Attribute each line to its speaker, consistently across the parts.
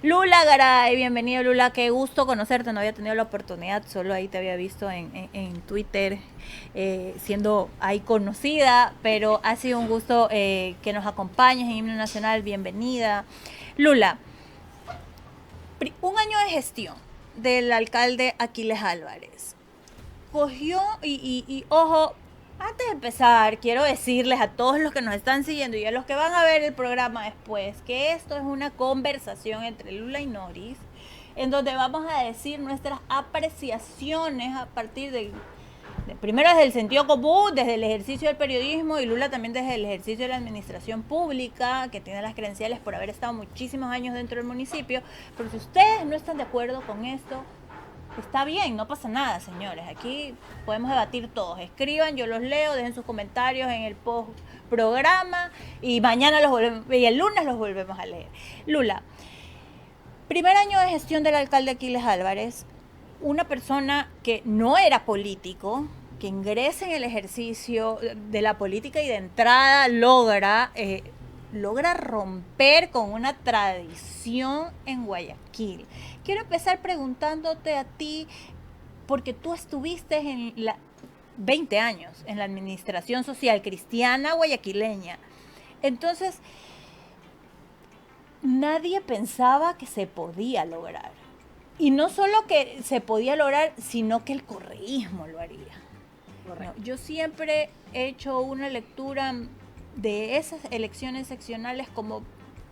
Speaker 1: Lula Garay, bienvenido Lula, qué gusto conocerte, no había tenido la oportunidad, solo ahí te había visto en Twitter, siendo ahí conocida, pero ha sido un gusto que nos acompañes en Himno Nacional, bienvenida. Lula, un año de gestión del alcalde Aquiles Álvarez. Cogió y ojo, antes de empezar, quiero decirles a todos los que nos están siguiendo y a los que van a ver el programa después, que esto es una conversación entre Lula y Noris, en donde vamos a decir nuestras apreciaciones a partir primero desde el sentido común, desde el ejercicio del periodismo, y Lula también desde el ejercicio de la administración pública, que tiene las credenciales por haber estado muchísimos años dentro del municipio. Pero si ustedes no están de acuerdo con esto, está bien, no pasa nada, señores. Aquí podemos debatir todos. Escriban, yo los leo, dejen sus comentarios en el post programa y mañana y el lunes los volvemos a leer. Lula, primer año de gestión del alcalde Aquiles Álvarez, una persona que no era político, que ingresa en el ejercicio de la política y de entrada logra romper con una tradición en Guayaquil. Quiero empezar preguntándote a ti, porque tú estuviste 20 años en la administración social cristiana guayaquileña. Entonces, nadie pensaba que se podía lograr. Y no solo que se podía lograr, sino que el correísmo lo haría. No, yo siempre he hecho una lectura de esas elecciones seccionales como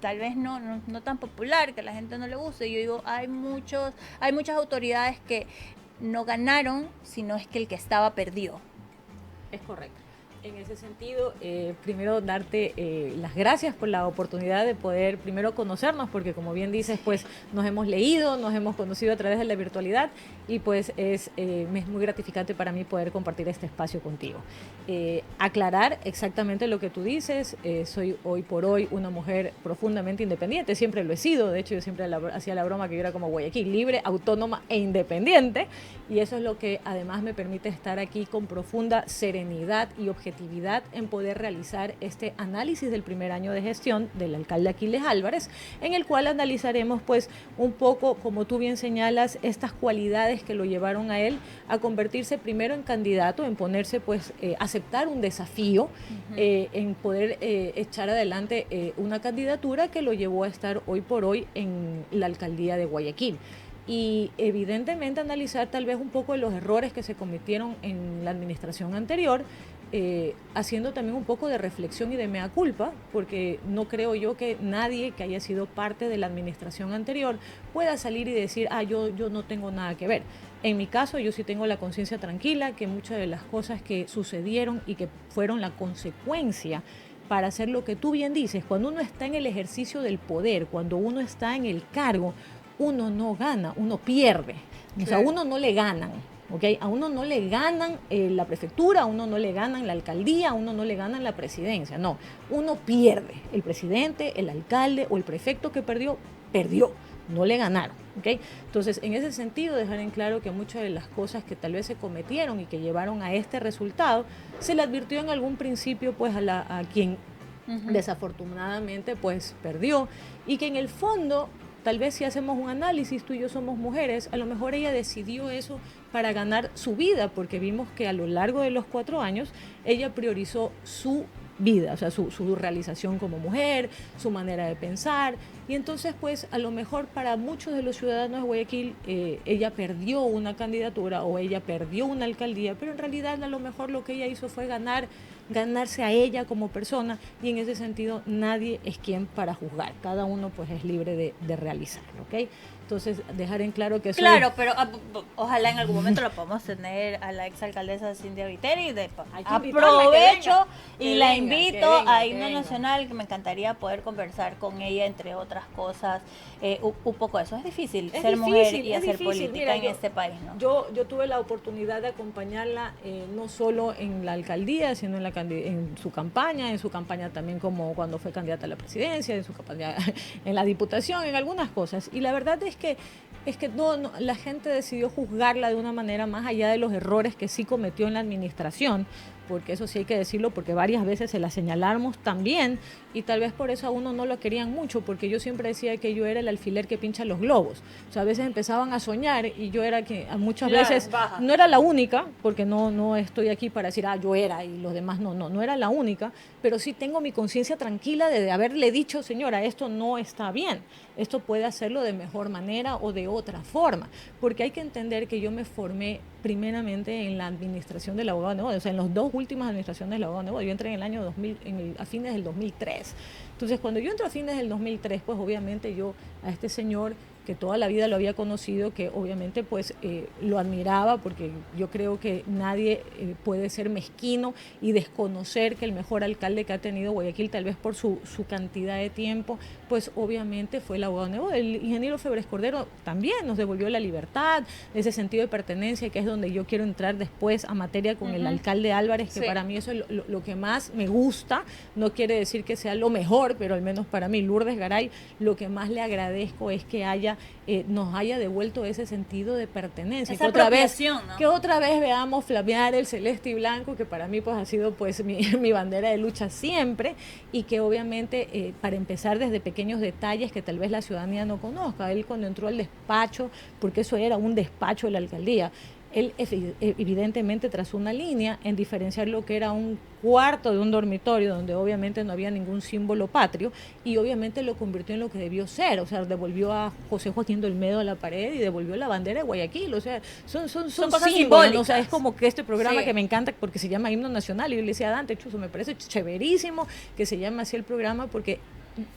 Speaker 1: tal vez no tan popular, que a la gente no le guste. Yo digo, hay muchas autoridades que no ganaron, sino es que el que estaba perdió.
Speaker 2: Es correcto. En ese sentido, primero darte las gracias por la oportunidad de poder primero conocernos, porque como bien dices, pues nos hemos leído, nos hemos conocido a través de la virtualidad y pues me es muy gratificante para mí poder compartir este espacio contigo. Aclarar exactamente lo que tú dices, soy hoy por hoy una mujer profundamente independiente, siempre lo he sido, de hecho yo siempre hacía la broma que yo era como Guayaquil, libre, autónoma e independiente, y eso es lo que además me permite estar aquí con profunda serenidad y objetividad en poder realizar este análisis del primer año de gestión del alcalde Aquiles Álvarez, en el cual analizaremos pues un poco, como tú bien señalas, estas cualidades que lo llevaron a él a convertirse primero en candidato, en ponerse pues aceptar un desafío, en poder echar adelante una candidatura que lo llevó a estar hoy por hoy en la alcaldía de Guayaquil. Y evidentemente analizar tal vez un poco de los errores que se cometieron en la administración anterior, haciendo también un poco de reflexión y de mea culpa, porque no creo yo que nadie que haya sido parte de la administración anterior pueda salir y decir, yo no tengo nada que ver. En mi caso, yo sí tengo la conciencia tranquila que muchas de las cosas que sucedieron y que fueron la consecuencia para hacer lo que tú bien dices, cuando uno está en el ejercicio del poder, cuando uno está en el cargo, uno no gana, uno pierde. O sea, a uno no le ganan. ¿Okay? A uno no le ganan la prefectura, a uno no le ganan la alcaldía, a uno no le ganan la presidencia, no, uno pierde. El presidente, el alcalde o el prefecto que perdió, no le ganaron. ¿Okay? Entonces, en ese sentido, dejar en claro que muchas de las cosas que tal vez se cometieron y que llevaron a este resultado, se le advirtió en algún principio pues a quien desafortunadamente pues perdió, y que en el fondo tal vez si hacemos un análisis, tú y yo somos mujeres, a lo mejor ella decidió eso para ganar su vida, porque vimos que a lo largo de los 4 años ella priorizó su vida, o sea, su realización como mujer, su manera de pensar, y entonces pues a lo mejor para muchos de los ciudadanos de Guayaquil ella perdió una candidatura o ella perdió una alcaldía, pero en realidad a lo mejor lo que ella hizo fue ganarse a ella como persona, y en ese sentido nadie es quien para juzgar, cada uno pues es libre de realizarlo, ¿ok? Entonces dejar en claro que eso
Speaker 1: claro, pero ojalá en algún momento lo podamos tener a la exalcaldesa Cintia Viteri. Aprovecho y la invito a Himno Nacional, que me encantaría poder conversar con ella, entre otras cosas, un poco de eso. Es difícil ser mujer y hacer política en este país, ¿no?
Speaker 2: Yo tuve la oportunidad de acompañarla no solo en la alcaldía, sino en su campaña también como cuando fue candidata a la presidencia, en su campaña en la diputación, en algunas cosas. Y la verdad es que la gente decidió juzgarla de una manera más allá de los errores que sí cometió en la administración, porque eso sí hay que decirlo, porque varias veces se la señalamos también, y tal vez por eso a uno no lo querían mucho, porque yo siempre decía que yo era el alfiler que pincha los globos. O sea, a veces empezaban a soñar y yo era que muchas veces no era la única, porque no estoy aquí para decir, yo era y los demás no era la única, pero sí tengo mi conciencia tranquila de haberle dicho, señora, esto no está bien, esto puede hacerlo de mejor manera o de otra forma, porque hay que entender que yo me formé primeramente en la administración del abogado de negocios, o sea, en las dos últimas administraciones del abogado de negocios. Yo entré en el año 2000, a fines del 2003. Entonces, cuando yo entro a fines del 2003, pues obviamente yo a este señor que toda la vida lo había conocido, que obviamente pues lo admiraba, porque yo creo que nadie puede ser mezquino y desconocer que el mejor alcalde que ha tenido Guayaquil, tal vez por su cantidad de tiempo, pues obviamente fue el abogado Nebo. El ingeniero Febres Cordero también nos devolvió la libertad, ese sentido de pertenencia, que es donde yo quiero entrar después a materia con el alcalde Álvarez, que para mí eso es lo que más me gusta. No quiere decir que sea lo mejor, pero al menos para mí, Lourdes Garay, lo que más le agradezco es que nos haya devuelto ese sentido de pertenencia,
Speaker 1: esa apropiación, ¿no?
Speaker 2: Que otra vez veamos flamear el celeste y blanco, que para mí pues ha sido pues mi bandera de lucha siempre, y que obviamente para empezar desde pequeños detalles que tal vez la ciudadanía no conozca. Él cuando entró al despacho, porque eso era un despacho de la alcaldía, él evidentemente trazó una línea en diferenciar lo que era un cuarto de un dormitorio, donde obviamente no había ningún símbolo patrio, y obviamente lo convirtió en lo que debió ser. O sea, devolvió a José Joaquín Olmedo a la pared y devolvió la bandera de Guayaquil. O sea, son
Speaker 1: cosas
Speaker 2: símbolos, ¿no? O sea, es como que este programa que me encanta porque se llama Himno Nacional, y yo le decía a Dante, Chuzo, me parece chéverísimo que se llame así el programa, porque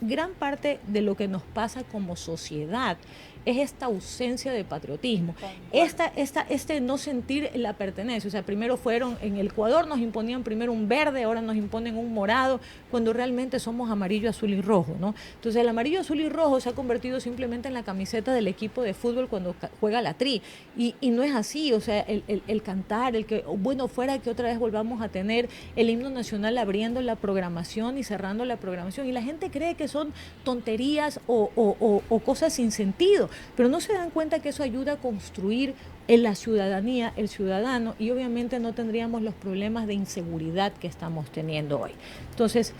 Speaker 2: gran parte de lo que nos pasa como sociedad es esta ausencia de patriotismo, este no sentir la pertenencia. O sea, primero fueron, en el Ecuador nos imponían primero un verde, ahora nos imponen un morado, cuando realmente somos amarillo, azul y rojo, ¿no? Entonces el amarillo, azul y rojo se ha convertido simplemente en la camiseta del equipo de fútbol cuando juega la tri, y no es así. O sea, el cantar, el que, bueno, fuera que otra vez volvamos a tener el himno nacional abriendo la programación y cerrando la programación, y la gente cree que son tonterías o cosas sin sentido, pero no se dan cuenta que eso ayuda a construir en la ciudadanía, el ciudadano, y obviamente no tendríamos los problemas de inseguridad que estamos teniendo hoy. Entonces,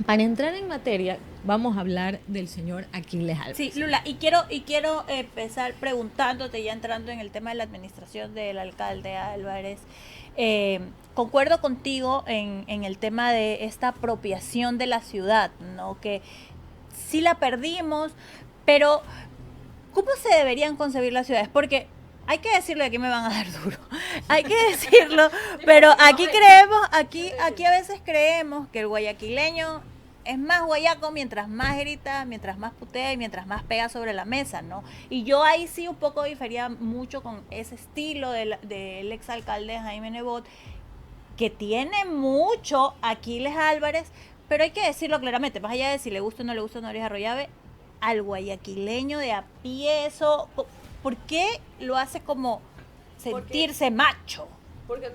Speaker 2: para entrar en materia, vamos a hablar del señor Aquiles Álvarez.
Speaker 1: Sí, Lula, y quiero empezar preguntándote, ya entrando en el tema de la administración del alcalde Álvarez. Concuerdo contigo en el tema de esta apropiación de la ciudad, ¿no? Que sí la perdimos, pero ¿cómo se deberían concebir las ciudades? Porque hay que decirlo, y aquí me van a dar duro, hay que decirlo, pero aquí a veces creemos que el guayaquileño es más guayaco mientras más grita, mientras más putea y mientras más pega sobre la mesa, ¿no? Y yo ahí sí un poco difería mucho con ese estilo del exalcalde Jaime Nebot, que tiene mucho Aquiles Álvarez, pero hay que decirlo claramente, más allá de si le gusta o no le gusta Noriega Arroyave, al guayaquileño de a pie, eso, ¿por qué lo hace como sentirse macho?
Speaker 2: Porque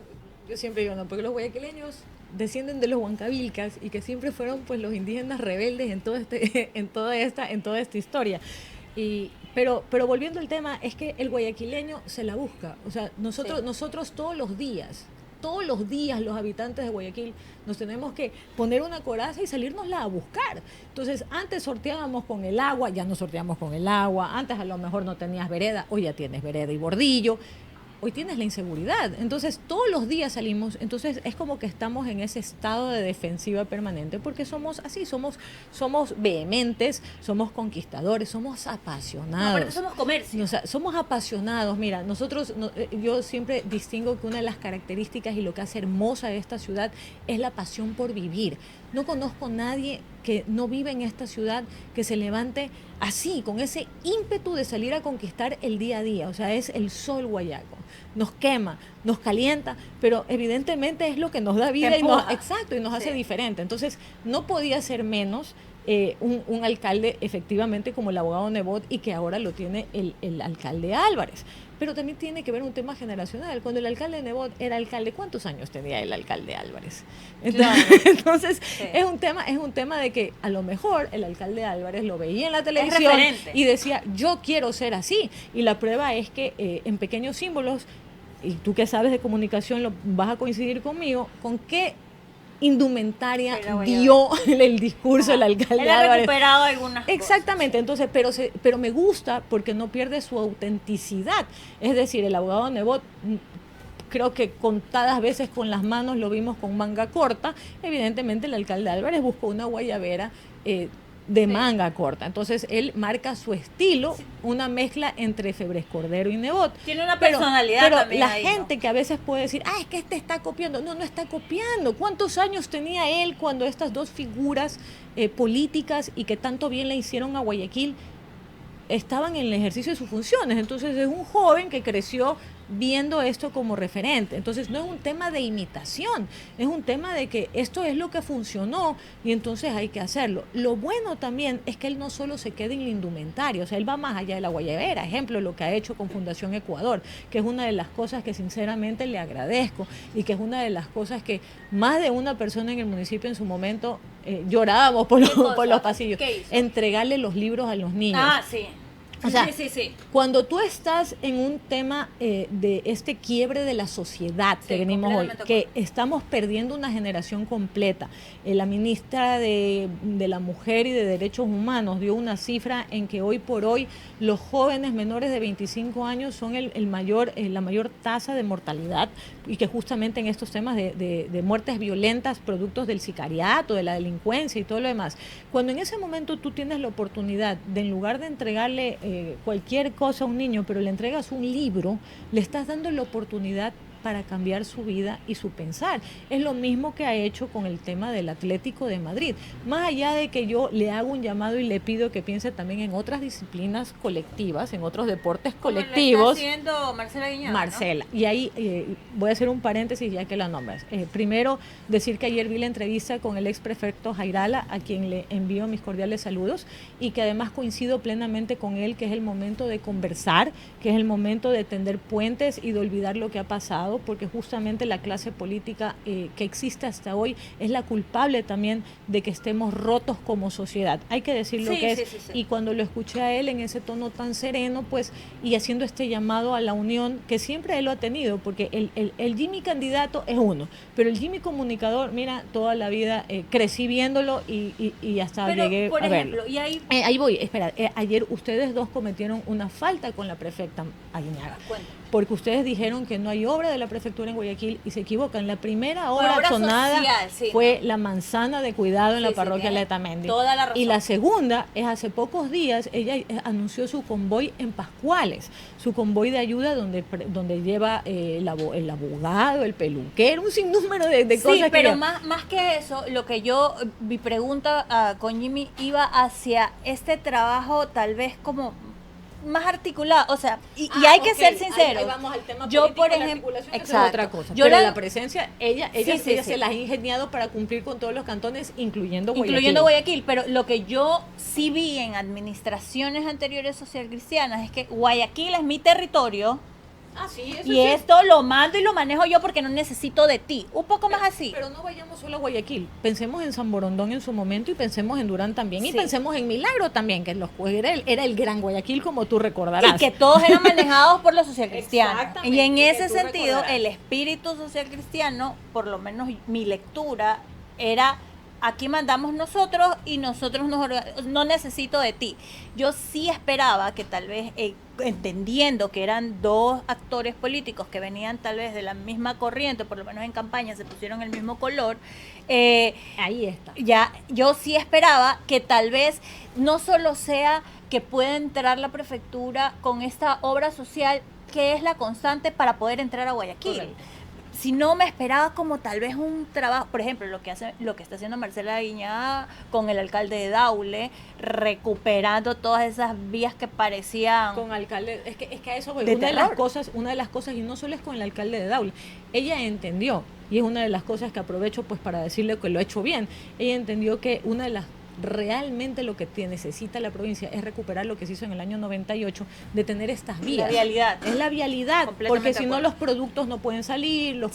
Speaker 2: yo siempre digo, no, porque los guayaquileños descienden de los huancavilcas, y que siempre fueron pues los indígenas rebeldes en toda esta historia. Pero volviendo al tema, es que el guayaquileño se la busca. O sea, nosotros todos los días los habitantes de Guayaquil nos tenemos que poner una coraza y salirnosla a buscar. Entonces, antes sorteábamos con el agua, ya no sorteamos con el agua. Antes a lo mejor no tenías vereda, hoy ya tienes vereda y bordillo. Hoy tienes la inseguridad. Entonces, todos los días salimos. Entonces, es como que estamos en ese estado de defensiva permanente, porque somos así, somos vehementes, somos conquistadores, somos apasionados.
Speaker 1: No, pero somos comercio.
Speaker 2: O sea, somos apasionados. Mira, yo siempre distingo que una de las características y lo que hace hermosa esta ciudad es la pasión por vivir. No conozco a nadie que no vive en esta ciudad que se levante así, con ese ímpetu de salir a conquistar el día a día. O sea, es el sol guayaco. Nos quema, nos calienta, pero evidentemente es lo que nos da vida y nos hace diferente. Entonces, no podía ser menos un alcalde efectivamente como el abogado Nebot, y que ahora lo tiene el alcalde Álvarez. Pero también tiene que ver un tema generacional. Cuando el alcalde Nebot era alcalde, ¿cuántos años tenía el alcalde Álvarez? Entonces es un tema de que a lo mejor el alcalde Álvarez lo veía en la televisión y decía, yo quiero ser así. Y la prueba es que en pequeños símbolos y tú que sabes de comunicación vas a coincidir conmigo, ¿con qué indumentaria dio el discurso el alcalde
Speaker 1: Él ha
Speaker 2: Álvarez?
Speaker 1: recuperado algunas
Speaker 2: Exactamente,
Speaker 1: cosas.
Speaker 2: entonces, pero me gusta porque no pierde su autenticidad. Es decir, el abogado Nebot, creo que contadas veces con las manos lo vimos con manga corta. Evidentemente el alcalde Álvarez buscó una guayabera de manga corta. Entonces él marca su estilo, una mezcla entre Febres Cordero y Nebot.
Speaker 1: Tiene una personalidad
Speaker 2: pero
Speaker 1: también
Speaker 2: la
Speaker 1: ahí,
Speaker 2: gente
Speaker 1: ¿no?
Speaker 2: que a veces puede decir, es que este está copiando. No, no está copiando. ¿Cuántos años tenía él cuando estas dos figuras políticas y que tanto bien le hicieron a Guayaquil estaban en el ejercicio de sus funciones? Entonces es un joven que creció viendo esto como referente. Entonces no es un tema de imitación, es un tema de que esto es lo que funcionó y entonces hay que hacerlo. Lo bueno también es que él no solo se queda en el indumentario, o sea, él va más allá de la guayabera. Ejemplo, lo que ha hecho con Fundación Ecuador, que es una de las cosas que sinceramente le agradezco y que es una de las cosas que más de una persona en el municipio en su momento llorábamos por los pasillos. Entregarle los libros a los niños.
Speaker 1: Ah, sí.
Speaker 2: O sea,
Speaker 1: sí.
Speaker 2: Cuando tú estás en un tema de este quiebre de la sociedad que venimos hoy, que estamos perdiendo una generación completa, la ministra de la Mujer y de Derechos Humanos dio una cifra en que hoy por hoy los jóvenes menores de 25 años son la mayor tasa de mortalidad, y que justamente en estos temas de muertes violentas, productos del sicariato, de la delincuencia y todo lo demás, cuando en ese momento tú tienes la oportunidad de, en lugar de entregarle cualquier cosa a un niño, pero le entregas un libro, le estás dando la oportunidad para cambiar su vida y su pensar. Es lo mismo que ha hecho con el tema del Atlético de Madrid. Más allá de que yo le hago un llamado y le pido que piense también en otras disciplinas colectivas, en otros deportes colectivos.
Speaker 1: Lo está haciendo Marcela Guiñaga,
Speaker 2: Marcela. ¿No? Y ahí voy a hacer un paréntesis ya que la nombras. Primero, decir que ayer vi la entrevista con el ex prefecto Jairala, a quien le envío mis cordiales saludos, y que además coincido plenamente con él, que es el momento de conversar, que es el momento de tender puentes y de olvidar lo que ha pasado, porque justamente la clase política que existe hasta hoy es la culpable también de que estemos rotos como sociedad. Hay que decir lo que es. Sí. Y cuando lo escuché a él en ese tono tan sereno, pues, y haciendo este llamado a la unión, que siempre él lo ha tenido, porque el Jimmy candidato es uno, pero el Jimmy comunicador, mira, toda la vida crecí viéndolo y hasta llegué
Speaker 1: por
Speaker 2: a
Speaker 1: ejemplo,
Speaker 2: verlo.
Speaker 1: Y
Speaker 2: ahí voy, espera, ayer ustedes dos cometieron una falta con la prefecta Aguinaga. Porque ustedes dijeron que no hay obra de la prefectura en Guayaquil y se equivocan. La primera obra accionada fue la manzana de cuidado en la parroquia Letamendi.
Speaker 1: Toda la razón.
Speaker 2: Y la segunda es hace pocos días, ella anunció su convoy en Pascuales, su convoy de ayuda donde lleva el abogado, el peluquero, un sinnúmero de cosas.
Speaker 1: Sí, pero más que eso, mi pregunta con Jimmy iba hacia este trabajo tal vez como más articulado, o sea, y hay que ser sinceros.
Speaker 2: Ahí vamos al tema
Speaker 1: yo,
Speaker 2: político,
Speaker 1: por ejemplo,
Speaker 2: exacto, es otra cosa. Pero la presencia, ella se la ha ingeniado para cumplir con todos los cantones, incluyendo
Speaker 1: Guayaquil. Pero lo que yo sí vi en administraciones anteriores socialcristianas es que Guayaquil es mi territorio.
Speaker 2: Sí,
Speaker 1: y sí. Esto lo mando y lo manejo yo porque no necesito de ti. Un poco más así.
Speaker 2: Pero no vayamos solo a Guayaquil. Pensemos en San Borondón en su momento y pensemos en Durán también. Y pensemos en Milagro también, que era el gran Guayaquil, como tú recordarás.
Speaker 1: Y que todos eran manejados por los socialcristianos. Y en ese sentido, el espíritu socialcristiano, por lo menos mi lectura, era: aquí mandamos nosotros y nosotros no necesito de ti. Yo sí esperaba que tal vez, entendiendo que eran dos actores políticos que venían tal vez de la misma corriente, por lo menos en campaña se pusieron el mismo color,
Speaker 2: ahí está.
Speaker 1: Ya, yo sí esperaba que tal vez no solo sea que pueda entrar la prefectura con esta obra social que es la constante para poder entrar a Guayaquil. Correcto. Si no, me esperaba como tal vez un trabajo, por ejemplo, lo que está haciendo Marcela Guiñaga con el alcalde de Daule, recuperando todas esas vías que parecían
Speaker 2: con alcalde, es que a eso voy. Una de las cosas, y no solo es con el alcalde de Daule, ella entendió, y es una de las cosas que aprovecho pues para decirle que lo ha hecho bien, ella entendió que una de las realmente lo que necesita la provincia es recuperar lo que se hizo en el año 98, de tener estas vías.
Speaker 1: La vialidad.
Speaker 2: Es la vialidad, porque si no los productos no pueden salir, los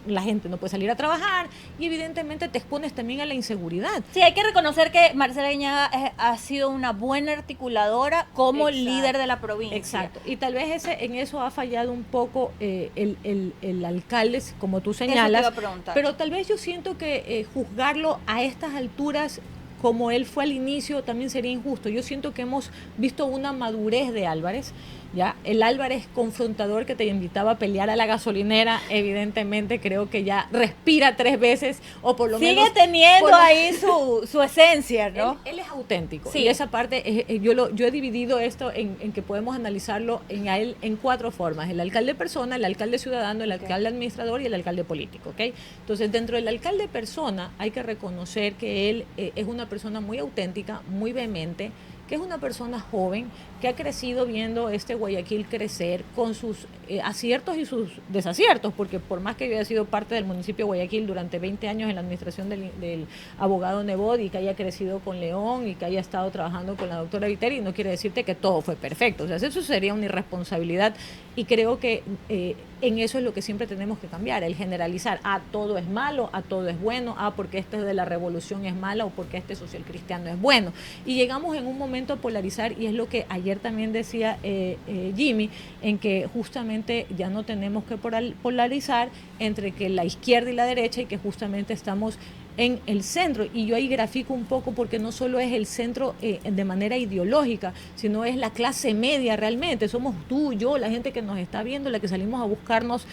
Speaker 2: la gente no puede salir a trabajar y evidentemente te expones también a la inseguridad.
Speaker 1: Sí, hay que reconocer que Marcela Guiñaga ha sido una buena articuladora como líder de la provincia.
Speaker 2: Exacto, y tal vez en eso ha fallado un poco el alcalde, como tú señalas,
Speaker 1: eso te iba a preguntar.
Speaker 2: Pero tal vez yo siento que juzgarlo a estas alturas como él fue al inicio también sería injusto. Yo siento que hemos visto una madurez de Álvarez, ¿ya? El Álvarez confrontador que te invitaba a pelear a la gasolinera, evidentemente creo que ya respira 3 veces o por lo menos...
Speaker 1: Sigue teniendo ahí su esencia, ¿no?
Speaker 2: Él es auténtico.
Speaker 1: Sí.
Speaker 2: Y esa parte, yo he dividido esto en que podemos analizarlo a él en 4 formas. El alcalde persona, el alcalde ciudadano, el alcalde administrador y el alcalde político, ¿ok? Entonces, dentro del alcalde persona hay que reconocer que él es una persona muy auténtica, muy vehemente, que es una persona joven, que ha crecido viendo este Guayaquil crecer con sus aciertos y sus desaciertos, porque por más que yo haya sido parte del municipio de Guayaquil durante 20 años en la administración del abogado Nebot y que haya crecido con León y que haya estado trabajando con la doctora Viteri, no quiere decirte que todo fue perfecto. O sea, eso sería una irresponsabilidad y creo que en eso es lo que siempre tenemos que cambiar, el generalizar, todo es malo, todo es bueno, porque este de la revolución es mala o porque este social cristiano es bueno. Y llegamos en un momento a polarizar y es lo que ayer también decía Jimmy, en que justamente ya no tenemos que polarizar entre que la izquierda y la derecha y que justamente estamos en el centro, y yo ahí grafico un poco porque no solo es el centro de manera ideológica, sino es la clase media realmente, somos tú, yo, la gente que nos está viendo, la que salimos a buscarnos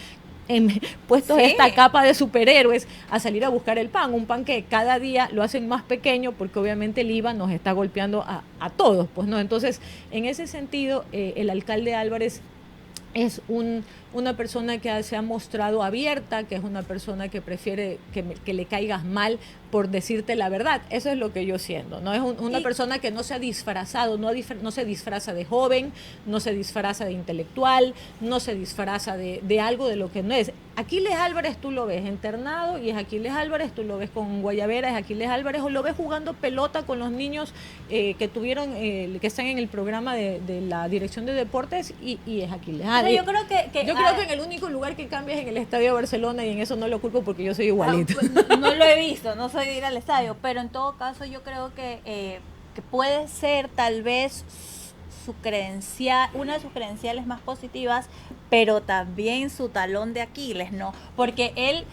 Speaker 2: puestos esta capa de superhéroes a salir a buscar el pan, un pan que cada día lo hacen más pequeño porque obviamente el IVA nos está golpeando a todos, pues no. Entonces, en ese sentido, el alcalde Álvarez es una persona que se ha mostrado abierta, que es una persona que prefiere que le caigas mal por decirte la verdad. Eso es lo que yo siento, ¿no? Es una persona que no se ha disfrazado, no se disfraza de joven, no se disfraza de intelectual, no se disfraza de algo de lo que no es. Aquiles Álvarez tú lo ves internado y es Aquiles Álvarez, tú lo ves con Guayabera, es Aquiles Álvarez, o lo ves jugando pelota con los niños que tuvieron, que están en el programa de la Dirección de Deportes y es Aquiles Álvarez.
Speaker 1: Yo creo que
Speaker 2: en el único lugar que cambia es en el Estadio de Barcelona y en eso no lo culpo porque yo soy igualito.
Speaker 1: No lo he visto, no soy de ir al estadio, pero en todo caso yo creo que puede ser tal vez su credencial, una de sus credenciales más positivas, pero también su talón de Aquiles, ¿no? Porque él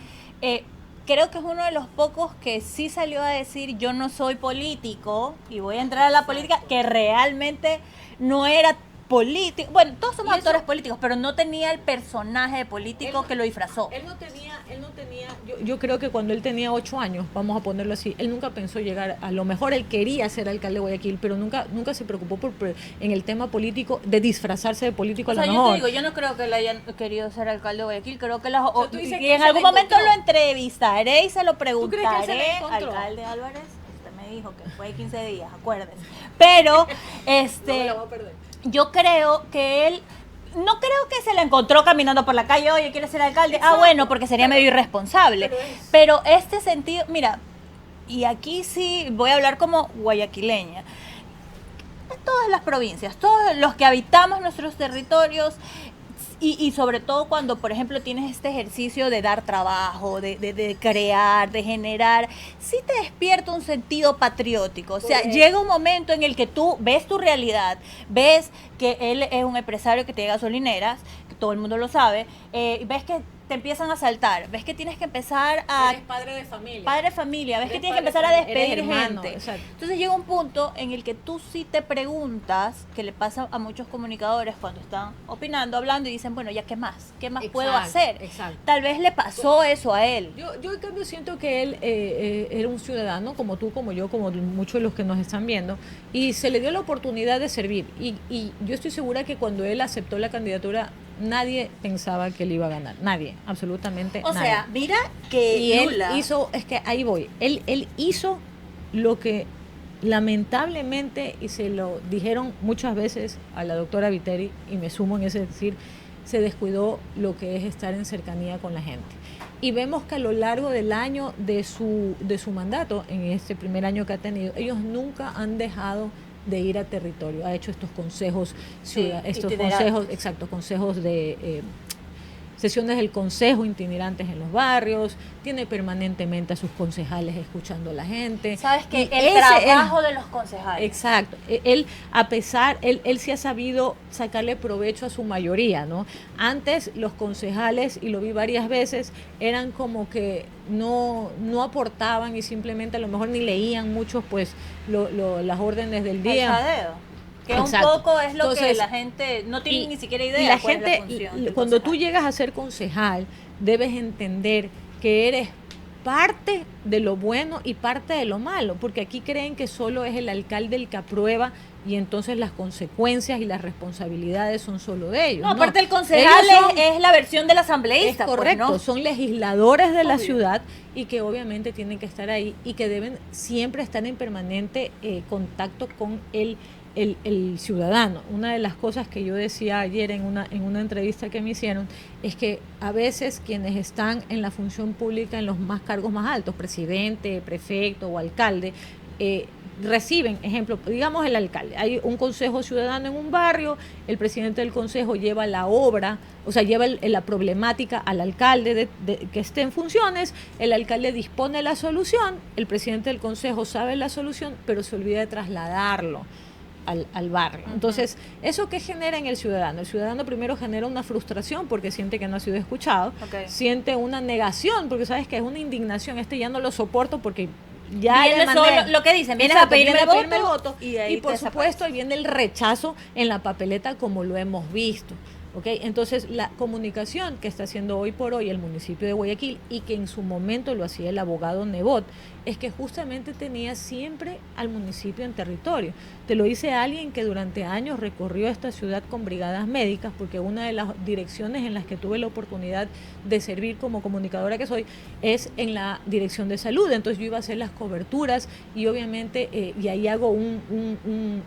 Speaker 1: creo que es uno de los pocos que sí salió a decir yo no soy político y voy a entrar a la política, que realmente no era político. Bueno, todos somos actores políticos, pero no tenía el personaje de político que lo disfrazó.
Speaker 2: Él no tenía, yo creo que cuando él tenía 8 años, vamos a ponerlo así, él nunca pensó llegar, a lo mejor él quería ser alcalde de Guayaquil, pero nunca se preocupó en el tema político de disfrazarse de político. O sea,
Speaker 1: yo te digo, yo no creo que él haya querido ser alcalde de Guayaquil, creo que
Speaker 2: y
Speaker 1: en algún momento lo entrevistaré y se lo preguntaré.
Speaker 2: Alcalde
Speaker 1: Álvarez, usted me dijo que fue 15 días, acuérdese. Pero,
Speaker 2: no me la voy a perder.
Speaker 1: Yo creo que él, no creo que se la encontró caminando por la calle, oye, ¿quieres ser alcalde?
Speaker 2: Exacto.
Speaker 1: Bueno, porque sería medio irresponsable. Pero este sentido, mira, y aquí sí voy a hablar como guayaquileña. En todas las provincias, todos los que habitamos nuestros territorios, y sobre todo cuando, por ejemplo, tienes este ejercicio de dar trabajo, de crear, de generar, sí te despierta un sentido patriótico. O sea, llega un momento en el que tú ves tu realidad, ves que él es un empresario que tiene gasolineras, que todo el mundo lo sabe, ves que te empiezan a saltar, ves que tienes que empezar a...
Speaker 2: Eres padre de familia.
Speaker 1: Padre de familia, ves que tienes que empezar a despedir gente. Exacto. Entonces llega un punto en el que tú sí te preguntas, que le pasa a muchos comunicadores cuando están opinando, hablando y dicen, bueno, ya qué más puedo hacer.
Speaker 2: Exacto.
Speaker 1: Tal vez le pasó eso a él.
Speaker 2: Yo en cambio siento que él era un ciudadano, como tú, como yo, como muchos de los que nos están viendo, y se le dio la oportunidad de servir. Y yo estoy segura que cuando él aceptó la candidatura, nadie pensaba que él iba a ganar. Nadie, absolutamente nadie.
Speaker 1: O sea, mira que
Speaker 2: y
Speaker 1: Lula...
Speaker 2: él hizo, es que ahí voy, él hizo lo que lamentablemente, y se lo dijeron muchas veces a la doctora Viteri, y me sumo en ese decir, se descuidó lo que es estar en cercanía con la gente. Y vemos que a lo largo del año de su mandato, en este primer año que ha tenido, ellos nunca han dejado de ir a territorio. Ha hecho estos consejos, consejos de sesiones del consejo itinerantes en los barrios, tiene permanentemente a sus concejales escuchando a la gente.
Speaker 1: Sabes que el trabajo de los concejales.
Speaker 2: Exacto. Él sí ha sabido sacarle provecho a su mayoría, ¿no? Antes los concejales, y lo vi varias veces, eran como que no aportaban y simplemente a lo mejor ni leían muchos pues las órdenes del día.
Speaker 1: Que exacto. Un poco es lo entonces, que la gente no tiene ni siquiera idea.
Speaker 2: Y la gente, cuando tú llegas a ser concejal, debes entender que eres parte de lo bueno y parte de lo malo, porque aquí creen que solo es el alcalde el que aprueba y entonces las consecuencias y las responsabilidades son solo de ellos.
Speaker 1: No, aparte el concejal es la versión del asambleísta.
Speaker 2: Es correcto,
Speaker 1: pues, ¿no?
Speaker 2: Son legisladores de la ciudad y que obviamente tienen que estar ahí y que deben siempre estar en permanente contacto con el ciudadano. Una de las cosas que yo decía ayer en una entrevista que me hicieron es que a veces quienes están en la función pública en los cargos más altos, presidente, prefecto o alcalde, reciben, ejemplo, digamos el alcalde, hay un consejo ciudadano en un barrio, el presidente del consejo lleva la obra, o sea, lleva la problemática al alcalde que esté en funciones, el alcalde dispone la solución, el presidente del consejo sabe la solución, pero se olvida de trasladarlo al barrio. Entonces, ¿eso qué genera en el ciudadano? El ciudadano primero genera una frustración porque siente que no ha sido escuchado, siente una negación porque sabes que es una indignación, ya no lo soporto porque ya
Speaker 1: viene solo lo que dicen, vienes a pedirme el voto
Speaker 2: y por supuesto ahí viene el rechazo en la papeleta como lo hemos visto. ¿Okay? Entonces, la comunicación que está haciendo hoy por hoy el municipio de Guayaquil y que en su momento lo hacía el abogado Nebot, es que justamente tenía siempre al municipio en territorio. Te lo dice alguien que durante años recorrió esta ciudad con brigadas médicas, porque una de las direcciones en las que tuve la oportunidad de servir como comunicadora que soy es en la dirección de salud. Entonces yo iba a hacer las coberturas y obviamente, y ahí hago un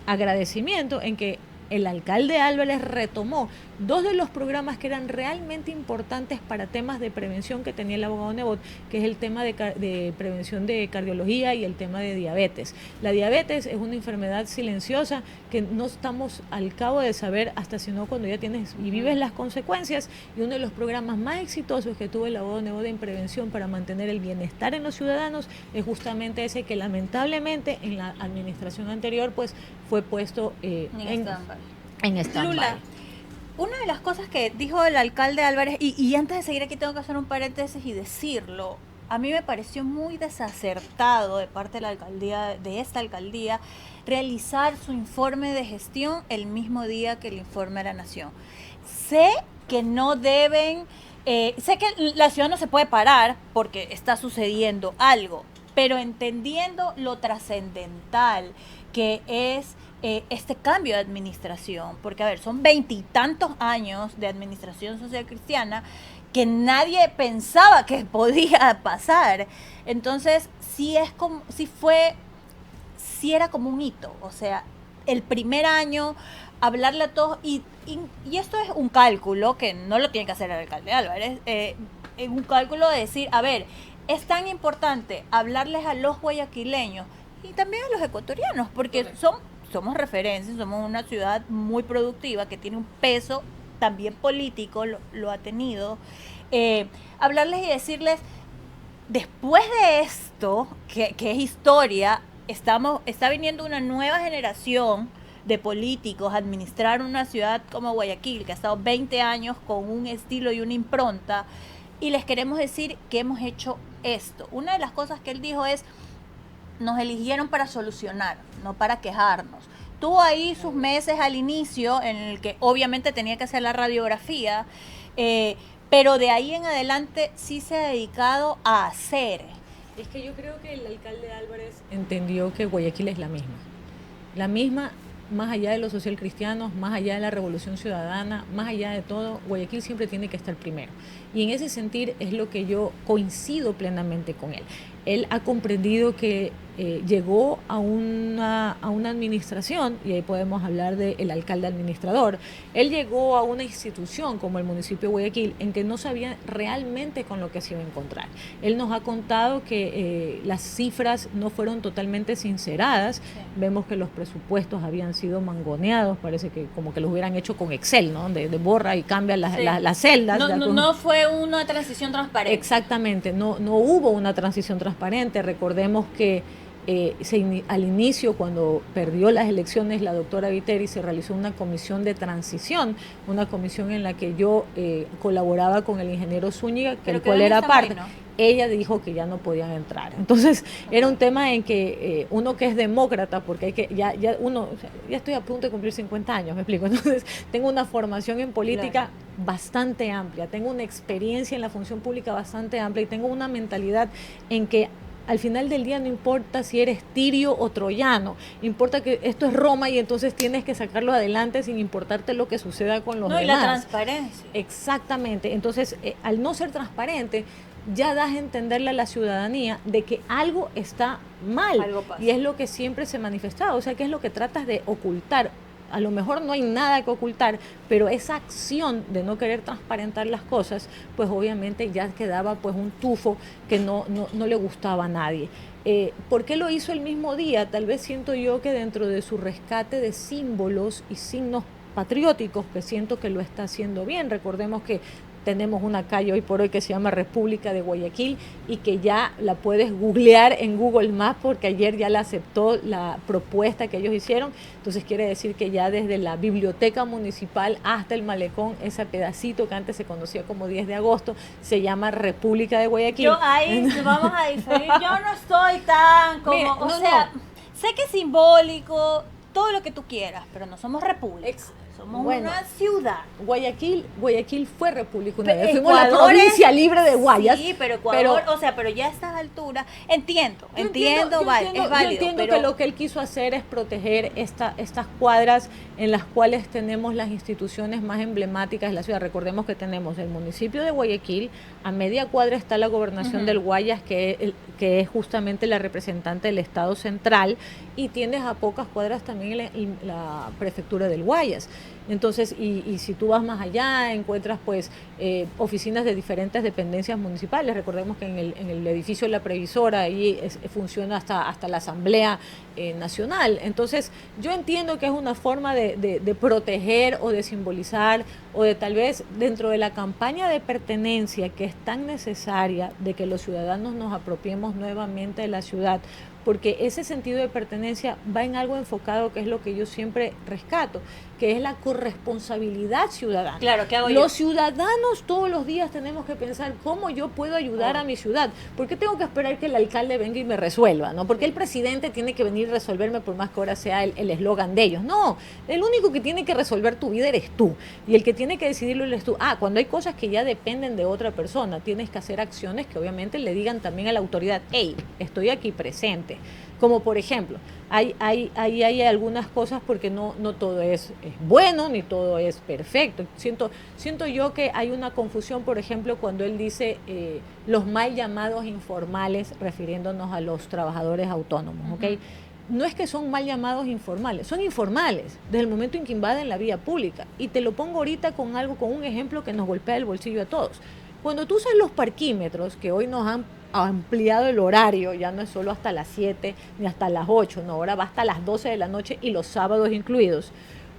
Speaker 2: agradecimiento en que el alcalde Álvarez retomó 2 de los programas que eran realmente importantes para temas de prevención que tenía el abogado Nebot, que es el tema de prevención de cardiología y el tema de diabetes. La diabetes es una enfermedad silenciosa que no estamos al cabo de saber hasta sino cuando ya tienes y vives las consecuencias, y uno de los programas más exitosos que tuvo el abogado Nebot en prevención para mantener el bienestar en los ciudadanos es justamente ese que lamentablemente en la administración anterior pues fue puesto en stand-by.
Speaker 1: Lula, una de las cosas que dijo el alcalde Álvarez, y antes de seguir aquí tengo que hacer un paréntesis y decirlo, a mí me pareció muy desacertado de parte de la alcaldía, de esta alcaldía, realizar su informe de gestión el mismo día que el informe a la Nación. Sé que no deben, sé que la ciudad no se puede parar porque está sucediendo algo, pero entendiendo lo trascendental que es este cambio de administración, porque a ver, son 20 y tantos años de administración social cristiana que nadie pensaba que podía pasar. Entonces, sí era como un hito, o sea, el primer año hablarle a todos, y esto es un cálculo que no lo tiene que hacer el alcalde Álvarez, es un cálculo de decir, a ver, es tan importante hablarles a los guayaquileños y también a los ecuatorianos, porque somos referencias, somos una ciudad muy productiva que tiene un peso también político, lo ha tenido. Hablarles y decirles, después de esto, que es historia, está viniendo una nueva generación de políticos a administrar una ciudad como Guayaquil, que ha estado 20 años con un estilo y una impronta, y les queremos decir que hemos hecho esto. Una de las cosas que él dijo es, nos eligieron para solucionar, no para quejarnos. Tuvo ahí sus meses al inicio en el que obviamente tenía que hacer la radiografía, pero de ahí en adelante sí se ha dedicado a hacer.
Speaker 2: Es que yo creo que el alcalde Álvarez entendió que Guayaquil es la misma, más allá de los socialcristianos, más allá de la revolución ciudadana, más allá de todo, Guayaquil siempre tiene que estar primero. Y en ese sentir es lo que yo coincido plenamente con él. él ha comprendido que llegó a una administración, y ahí podemos hablar del alcalde administrador, él llegó a una institución como el municipio de Guayaquil en que no sabía realmente con lo que se iba a encontrar. Él nos ha contado que las cifras no fueron totalmente sinceradas, sí. Vemos que los presupuestos habían sido mangoneados, parece que como que los hubieran hecho con Excel, ¿no? De borra y cambia las celdas.
Speaker 1: No fue una transición transparente.
Speaker 2: Exactamente, no hubo una transición transparente. Recordemos que al inicio, cuando perdió las elecciones la doctora Viteri, se realizó una comisión de transición, una comisión en la que yo colaboraba con el ingeniero Zúñiga, que el cual era parte. ¿No? Ella dijo que ya no podían entrar. Entonces, era un tema en que uno que es demócrata, porque hay que ya estoy a punto de cumplir 50 años, me explico. Entonces, tengo una formación en política bastante amplia, tengo una experiencia en la función pública bastante amplia y tengo una mentalidad en que al final del día no importa si eres tirio o troyano, importa que esto es Roma y entonces tienes que sacarlo adelante sin importarte lo que suceda con los demás.
Speaker 1: Y la transparencia.
Speaker 2: Exactamente. Entonces, al no ser transparente, ya das a entenderle a la ciudadanía de que algo está mal.
Speaker 1: Algo pasa.
Speaker 2: Y es lo que siempre se ha manifestado. O sea, que es lo que tratas de ocultar. A lo mejor no hay nada que ocultar, pero esa acción de no querer transparentar las cosas, pues obviamente ya quedaba pues un tufo que no le gustaba a nadie. ¿Por qué lo hizo el mismo día? Tal vez siento yo que dentro de su rescate de símbolos y signos patrióticos, que siento que lo está haciendo bien. Recordemos que tenemos una calle hoy por hoy que se llama República de Guayaquil y que ya la puedes googlear en Google Maps porque ayer ya la aceptó la propuesta que ellos hicieron. Entonces quiere decir que ya desde la biblioteca municipal hasta el malecón, ese pedacito que antes se conocía como 10 de agosto, se llama República de Guayaquil.
Speaker 1: Yo ahí vamos a diferir. Yo no estoy tan como, mira, sé que es simbólico, todo lo que tú quieras, pero no somos república. Somos una ciudad.
Speaker 2: Guayaquil fue república una vez. Fuimos la provincia libre de Guayas.
Speaker 1: Sí, pero Ecuador, pero ya a estas alturas, entiendo, es válido.
Speaker 2: Yo entiendo que lo que él quiso hacer es proteger estas cuadras en las cuales tenemos las instituciones más emblemáticas de la ciudad. Recordemos que tenemos el municipio de Guayaquil, a media cuadra está la gobernación del Guayas, que es justamente la representante del Estado central, y tienes a pocas cuadras también la prefectura del Guayas. Entonces, y si tú vas más allá, encuentras pues oficinas de diferentes dependencias municipales. Recordemos que en el edificio de la Previsora ahí funciona hasta la Asamblea Nacional. Entonces, yo entiendo que es una forma de proteger o de simbolizar o de tal vez dentro de la campaña de pertenencia que es tan necesaria de que los ciudadanos nos apropiemos nuevamente de la ciudad, porque ese sentido de pertenencia va en algo enfocado que es lo que yo siempre rescato, que es la corresponsabilidad ciudadana.
Speaker 1: Claro, ¿qué hago
Speaker 2: Los ciudadanos todos los días tenemos que pensar cómo yo puedo ayudar a mi ciudad. ¿Por qué tengo que esperar que el alcalde venga y me resuelva? ¿No? ¿Por qué el presidente tiene que venir a resolverme por más que ahora sea el eslogan de ellos? No, el único que tiene que resolver tu vida eres tú. Y el que tiene que decidirlo eres tú. Cuando hay cosas que ya dependen de otra persona, tienes que hacer acciones que obviamente le digan también a la autoridad, hey, estoy aquí presente. Como por ejemplo, hay algunas cosas porque no todo es bueno ni todo es perfecto. Siento yo que hay una confusión, por ejemplo, cuando él dice los mal llamados informales, refiriéndonos a los trabajadores autónomos, ¿ok? No es que son mal llamados informales, son informales desde el momento en que invaden la vía pública. Y te lo pongo ahorita con un ejemplo que nos golpea el bolsillo a todos. Cuando tú usas los parquímetros, que hoy nos han ampliado el horario, ya no es solo hasta las 7 ni hasta las 8, no, ahora va hasta las 12 de la noche y los sábados incluidos.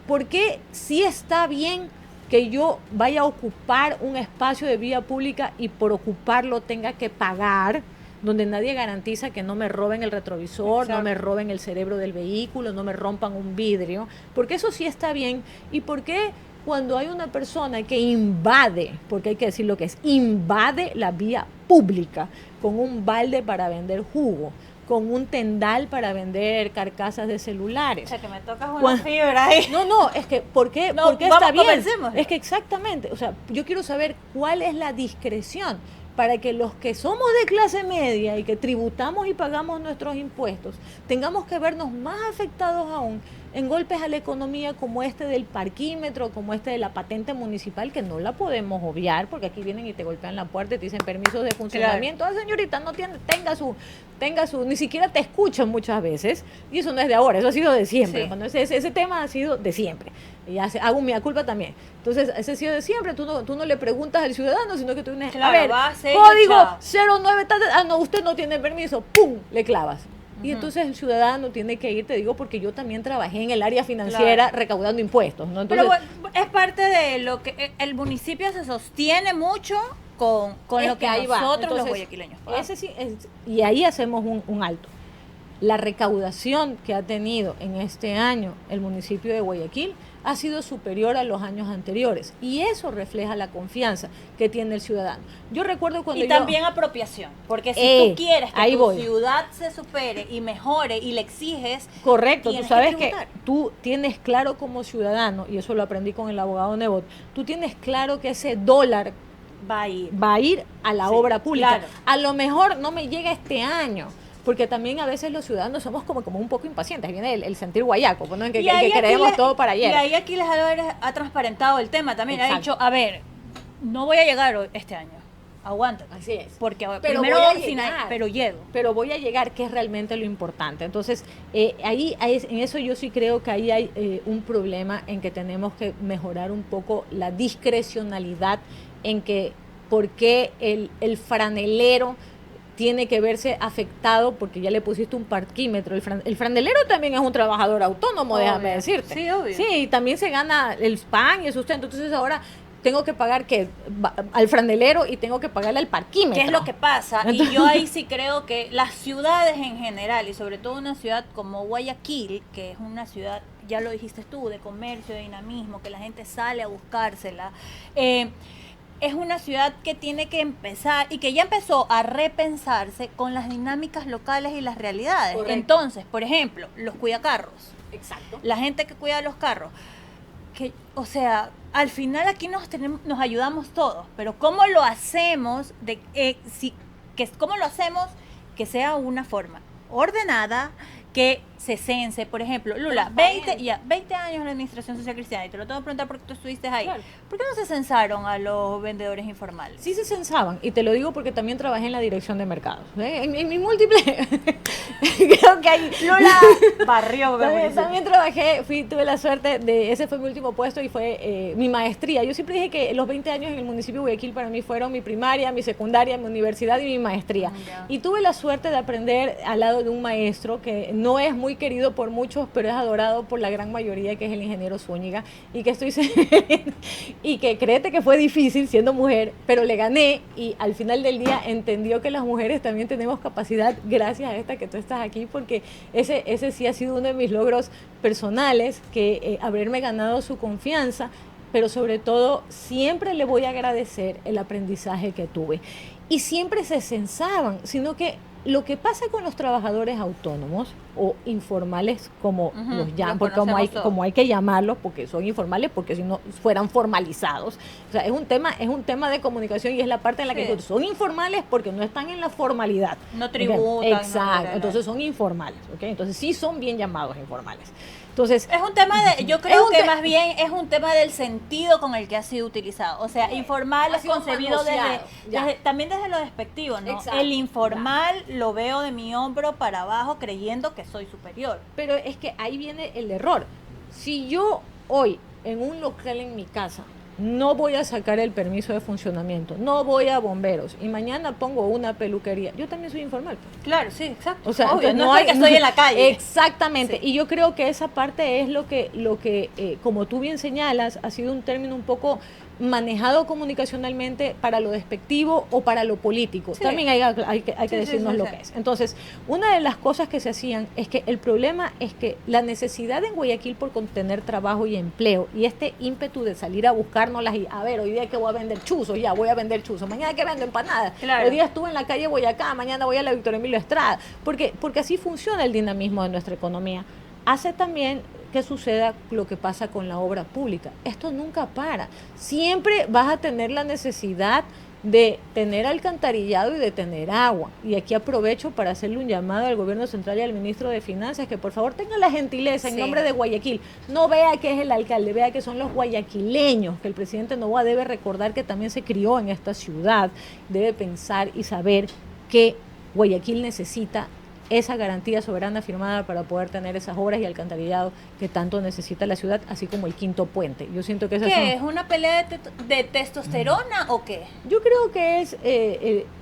Speaker 2: ¿Por qué sí está bien que yo vaya a ocupar un espacio de vía pública y por ocuparlo tenga que pagar, donde nadie garantiza que no me roben el retrovisor, exacto, no me roben el cerebro del vehículo, no me rompan un vidrio? Porque eso sí está bien. ¿Y por qué cuando hay una persona que invade, porque hay que decir lo que es, invade la vía pública con un balde para vender jugo, con un tendal para vender carcasas de celulares?
Speaker 1: O sea, que me tocas una fibra ahí.
Speaker 2: No, es que, ¿por qué está bien? Es que exactamente, o sea, yo quiero saber cuál es la discreción para que los que somos de clase media y que tributamos y pagamos nuestros impuestos, tengamos que vernos más afectados aún en golpes a la economía como este del parquímetro, como este de la patente municipal, que no la podemos obviar, porque aquí vienen y te golpean la puerta y te dicen permisos de funcionamiento. Ah, señorita, no tiene, tenga su, ni siquiera te escuchan muchas veces, y eso no es de ahora, eso ha sido de siempre. Cuando ese tema ha sido de siempre. Y hago mi culpa también. Entonces, ese ha sido de siempre. Tú no le preguntas al ciudadano, sino que tú tienes, a ver, código 09, no, usted no tiene permiso, ¡pum!, le clavas. Y entonces el ciudadano tiene que ir, te digo, porque yo también trabajé en el área financiera recaudando impuestos, ¿no? Entonces,
Speaker 1: pero bueno, es parte de lo que el municipio se sostiene mucho con lo que nosotros entonces, los guayaquileños pagamos.
Speaker 2: Y ahí hacemos un alto. La recaudación que ha tenido en este año el municipio de Guayaquil ha sido superior a los años anteriores, y eso refleja la confianza que tiene el ciudadano. Yo recuerdo cuando
Speaker 1: también apropiación, porque si tú quieres que tu ciudad se supere y mejore y le exiges,
Speaker 2: correcto, tú sabes que tú tienes claro como ciudadano, y eso lo aprendí con el abogado Nebot, tú tienes claro que ese dólar va a ir a la obra pública. Claro. A lo mejor no me llega este año, porque también a veces los ciudadanos somos como un poco impacientes, viene el sentir guayaco, ¿no? En que queremos todo para ayer.
Speaker 1: Y ahí Aquiles Álvarez ha transparentado el tema también. Exacto. Ha dicho, a ver, no voy a llegar este año, aguántate.
Speaker 2: Así es.
Speaker 1: Porque primero pero llego.
Speaker 2: Pero voy a llegar, que es realmente lo importante. Entonces, en eso yo sí creo que ahí hay un problema en que tenemos que mejorar un poco la discrecionalidad, en que por qué el franelero tiene que verse afectado porque ya le pusiste un parquímetro. El franelero también es un trabajador autónomo, obvio. Déjame decirte.
Speaker 1: Sí, obvio.
Speaker 2: Sí, también se gana el pan y el sustento. Entonces ahora tengo que pagar al franelero y tengo que pagarle al parquímetro.
Speaker 1: ¿Qué es lo que pasa? Entonces, y yo ahí sí creo que las ciudades en general, y sobre todo una ciudad como Guayaquil, que es una ciudad, ya lo dijiste tú, de comercio, de dinamismo, que la gente sale a buscársela, es una ciudad que tiene que empezar y que ya empezó a repensarse con las dinámicas locales y las realidades. Correcto. Entonces, por ejemplo, los cuidacarros.
Speaker 2: Exacto.
Speaker 1: La gente que cuida los carros. Que, o sea, al final aquí nos ayudamos todos, pero ¿cómo lo hacemos? ¿Cómo lo hacemos que sea una forma ordenada, que se cense? Por ejemplo, Lula, 20 años en la Administración Social Cristiana, y te lo tengo que preguntar porque tú estuviste ahí. Claro. ¿Por qué no se censaron a los vendedores informales?
Speaker 2: Sí se censaban, y te lo digo porque también trabajé en la dirección de mercados. En mi múltiple, creo que hay...
Speaker 1: Lula barrió.
Speaker 2: También trabajé, tuve la suerte ese fue mi último puesto y fue mi maestría. Yo siempre dije que los 20 años en el municipio de Guayaquil para mí fueron mi primaria, mi secundaria, mi universidad y mi maestría. Y tuve la suerte de aprender al lado de un maestro que no es muy querido por muchos, pero es adorado por la gran mayoría, que es el ingeniero Zúñiga, y que y que créete que fue difícil siendo mujer, pero le gané, y al final del día entendió que las mujeres también tenemos capacidad, gracias a esta que tú estás aquí, porque ese sí ha sido uno de mis logros personales, que haberme ganado su confianza, pero sobre todo siempre le voy a agradecer el aprendizaje que tuve. Y siempre se censaban, sino que lo que pasa con los trabajadores autónomos o informales, como los llaman, porque como hay que llamarlos, porque son informales, porque si no fueran formalizados. O sea, es un tema de comunicación, y es la parte en la que son informales porque no están en la formalidad.
Speaker 1: No tributan.
Speaker 2: Exacto, entonces son informales, ¿ok? Entonces sí son bien llamados informales. Entonces,
Speaker 1: es un tema yo creo que más bien es un tema del sentido con el que ha sido utilizado. O sea, informal es concebido también desde lo despectivo, ¿no? Exacto, el informal lo veo de mi hombro para abajo creyendo que soy superior.
Speaker 2: Pero es que ahí viene el error. Si yo hoy en un local en mi casa no voy a sacar el permiso de funcionamiento, no voy a bomberos, y mañana pongo una peluquería, yo también soy informal.
Speaker 1: Claro, sí, exacto.
Speaker 2: O sea,
Speaker 1: obvio, no es que estoy en la calle.
Speaker 2: Exactamente, sí. Y yo creo que esa parte es lo que como tú bien señalas, ha sido un término un poco manejado comunicacionalmente para lo despectivo o para lo político. Sí. También hay que decirnos lo que es. Entonces, una de las cosas que se hacían es que el problema es que la necesidad en Guayaquil por contener trabajo y empleo, y este ímpetu de salir a buscárnoslas y, a ver, hoy día que voy a vender chuzos, ya voy a vender chuzos, mañana que vendo empanadas, claro. Hoy día estuve en la calle Boyacá, mañana voy a la Víctor Emilio Estrada, porque así funciona el dinamismo de nuestra economía. Hace también que suceda lo que pasa con la obra pública. Esto nunca para. Siempre vas a tener la necesidad de tener alcantarillado y de tener agua. Y aquí aprovecho para hacerle un llamado al gobierno central y al ministro de Finanzas que por favor tenga la gentileza en nombre de Guayaquil, no vea que es el alcalde, vea que son los guayaquileños, que el presidente Noboa debe recordar que también se crió en esta ciudad, debe pensar y saber que Guayaquil necesita esa garantía soberana firmada para poder tener esas obras y alcantarillado que tanto necesita la ciudad, así como el quinto puente. Yo siento que
Speaker 1: ¿Qué? ¿Es una pelea de testosterona o qué?
Speaker 2: Yo creo que es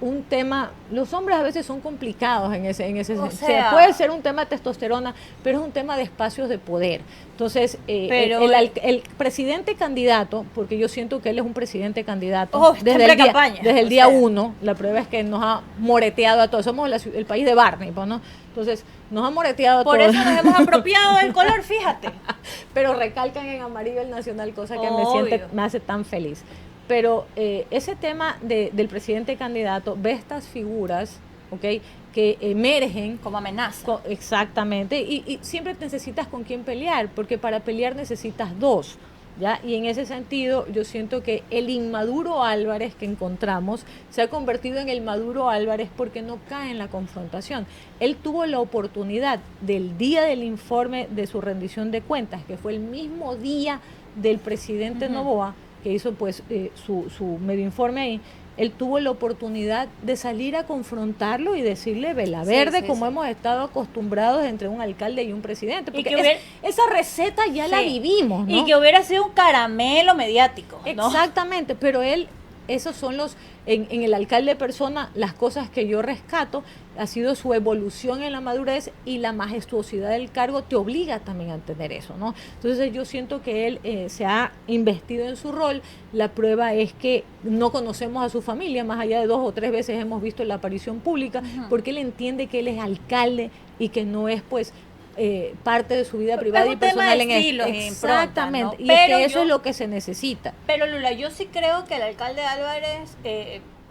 Speaker 2: un tema, los hombres a veces son complicados en ese
Speaker 1: o
Speaker 2: sea, puede ser un tema de testosterona, pero es un tema de espacios de poder. Entonces, el presidente candidato, porque yo siento que él es un presidente candidato desde el día uno, la prueba es que nos ha moreteado a todos, somos el país de Barney, pues, ¿no? Entonces, nos ha moreteado a todos.
Speaker 1: Por eso nos hemos apropiado del color, fíjate.
Speaker 2: Pero recalcan en amarillo el nacional, cosa que me hace tan feliz. Pero ese tema del presidente candidato ve estas figuras, ¿ok?, que emergen
Speaker 1: como amenaza.
Speaker 2: Exactamente, y siempre necesitas con quién pelear, porque para pelear necesitas dos, ¿ya? Y en ese sentido yo siento que el inmaduro Álvarez que encontramos se ha convertido en el Maduro Álvarez porque no cae en la confrontación. Él tuvo la oportunidad del día del informe de su rendición de cuentas, que fue el mismo día del presidente Noboa, que hizo pues su medio informe ahí. Él tuvo la oportunidad de salir a confrontarlo y decirle vela verde, como hemos estado acostumbrados entre un alcalde y un presidente. Porque esa receta ya la vivimos, ¿no?
Speaker 1: Y que hubiera sido un caramelo mediático, ¿no?
Speaker 2: Exactamente, pero esos son en el alcalde persona, las cosas que yo rescato, ha sido su evolución en la madurez y la majestuosidad del cargo te obliga también a tener eso, ¿no? Entonces yo siento que él se ha investido en su rol. La prueba es que no conocemos a su familia, más allá de 2 o 3 veces hemos visto la aparición pública, porque él entiende que él es alcalde y que no es pues parte de su vida privada y personal en el exactamente, ¿no? Y que eso es lo que se necesita.
Speaker 1: Pero Lula, yo sí creo que el alcalde Álvarez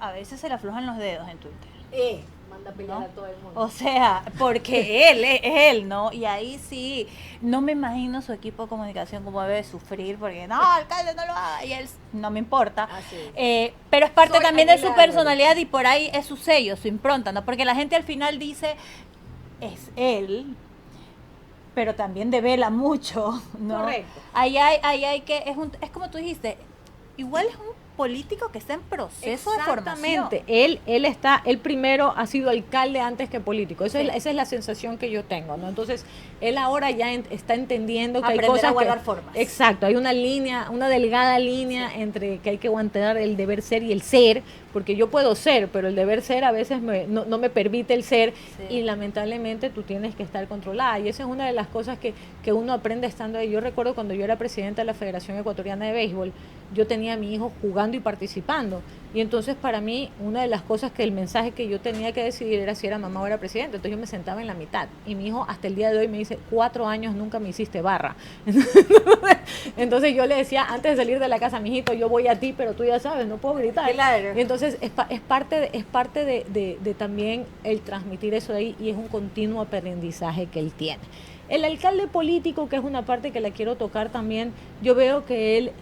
Speaker 1: a veces se le aflojan los dedos en Twitter.
Speaker 2: Manda a pelear, ¿no?, a todo el mundo.
Speaker 1: O sea, porque él es él, ¿no? Y ahí sí, no me imagino su equipo de comunicación cómo debe sufrir, porque no, alcalde, no lo haga, y él no me importa. Pero es parte también de su personalidad y por ahí es su sello, su impronta, ¿no? Porque la gente al final dice, es él, pero también devela mucho, ¿no?
Speaker 2: Correcto.
Speaker 1: Ahí hay que, es como tú dijiste, igual es un político que está en proceso de formación.
Speaker 2: Él primero ha sido alcalde antes que político. Esa es la sensación que yo tengo, ¿no? Entonces, él ahora ya está entendiendo que hay cosas
Speaker 1: a guardar formas.
Speaker 2: Exacto, hay una línea, una delgada línea entre que hay que aguantar el deber ser y el ser, porque yo puedo ser, pero el deber ser a veces no me permite el ser, y lamentablemente tú tienes que estar controlada, y esa es una de las cosas que uno aprende estando ahí. Yo recuerdo cuando yo era presidenta de la Federación Ecuatoriana de Béisbol, yo tenía a mi hijo jugando y participando, y entonces para mí una de las cosas que el mensaje que yo tenía que decidir era si era mamá o era presidente. Entonces yo me sentaba en la mitad, y mi hijo hasta el día de hoy me dice, 4 años nunca me hiciste barra. Entonces yo le decía antes de salir de la casa, mijito, yo voy a ti, pero tú ya sabes, no puedo gritar.
Speaker 1: Claro.
Speaker 2: Y entonces es parte de también el transmitir eso de ahí, y es un continuo aprendizaje que él tiene. El alcalde político, que es una parte que la quiero tocar también, yo veo que él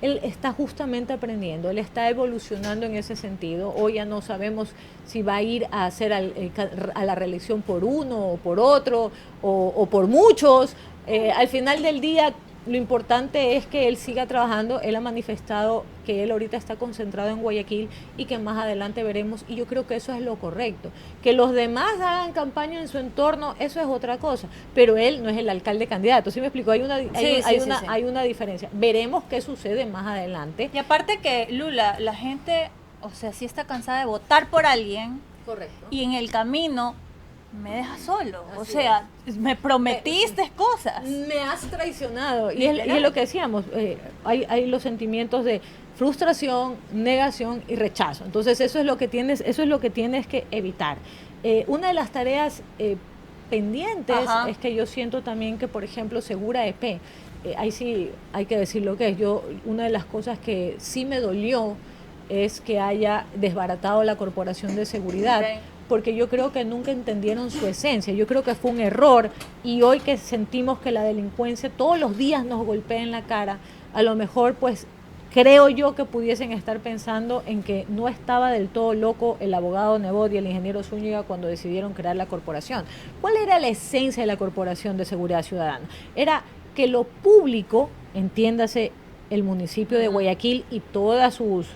Speaker 2: está justamente aprendiendo, él está evolucionando en ese sentido. Hoy ya no sabemos si va a ir a hacer a la reelección por uno o por otro o por muchos. Al final del día, lo importante es que él siga trabajando. Él ha manifestado que él ahorita está concentrado en Guayaquil y que más adelante veremos, y yo creo que eso es lo correcto. Que los demás hagan campaña en su entorno, eso es otra cosa, pero él no es el alcalde candidato. ¿Sí me explico? Hay una diferencia. Veremos qué sucede más adelante.
Speaker 1: Y aparte que, Lula, la gente, o sea, sí está cansada de votar por alguien.
Speaker 2: Correcto.
Speaker 1: Y en el camino me dejas solo. O sea, me prometiste cosas.
Speaker 2: Me has traicionado. Y es lo que decíamos, hay los sentimientos de frustración, negación y rechazo. Entonces eso es lo que tienes que evitar. Una de las tareas pendientes es que yo siento también que, por ejemplo, Segura EP, ahí sí hay que decir lo que es. Una de las cosas que sí me dolió es que haya desbaratado la Corporación de Seguridad. Porque yo creo que nunca entendieron su esencia. Yo creo que fue un error, y hoy que sentimos que la delincuencia todos los días nos golpea en la cara, a lo mejor pues creo yo que pudiesen estar pensando en que no estaba del todo loco el abogado Nebot y el ingeniero Zúñiga cuando decidieron crear la corporación. ¿Cuál era la esencia de la Corporación de Seguridad Ciudadana? Era que lo público, entiéndase el municipio de Guayaquil y todas sus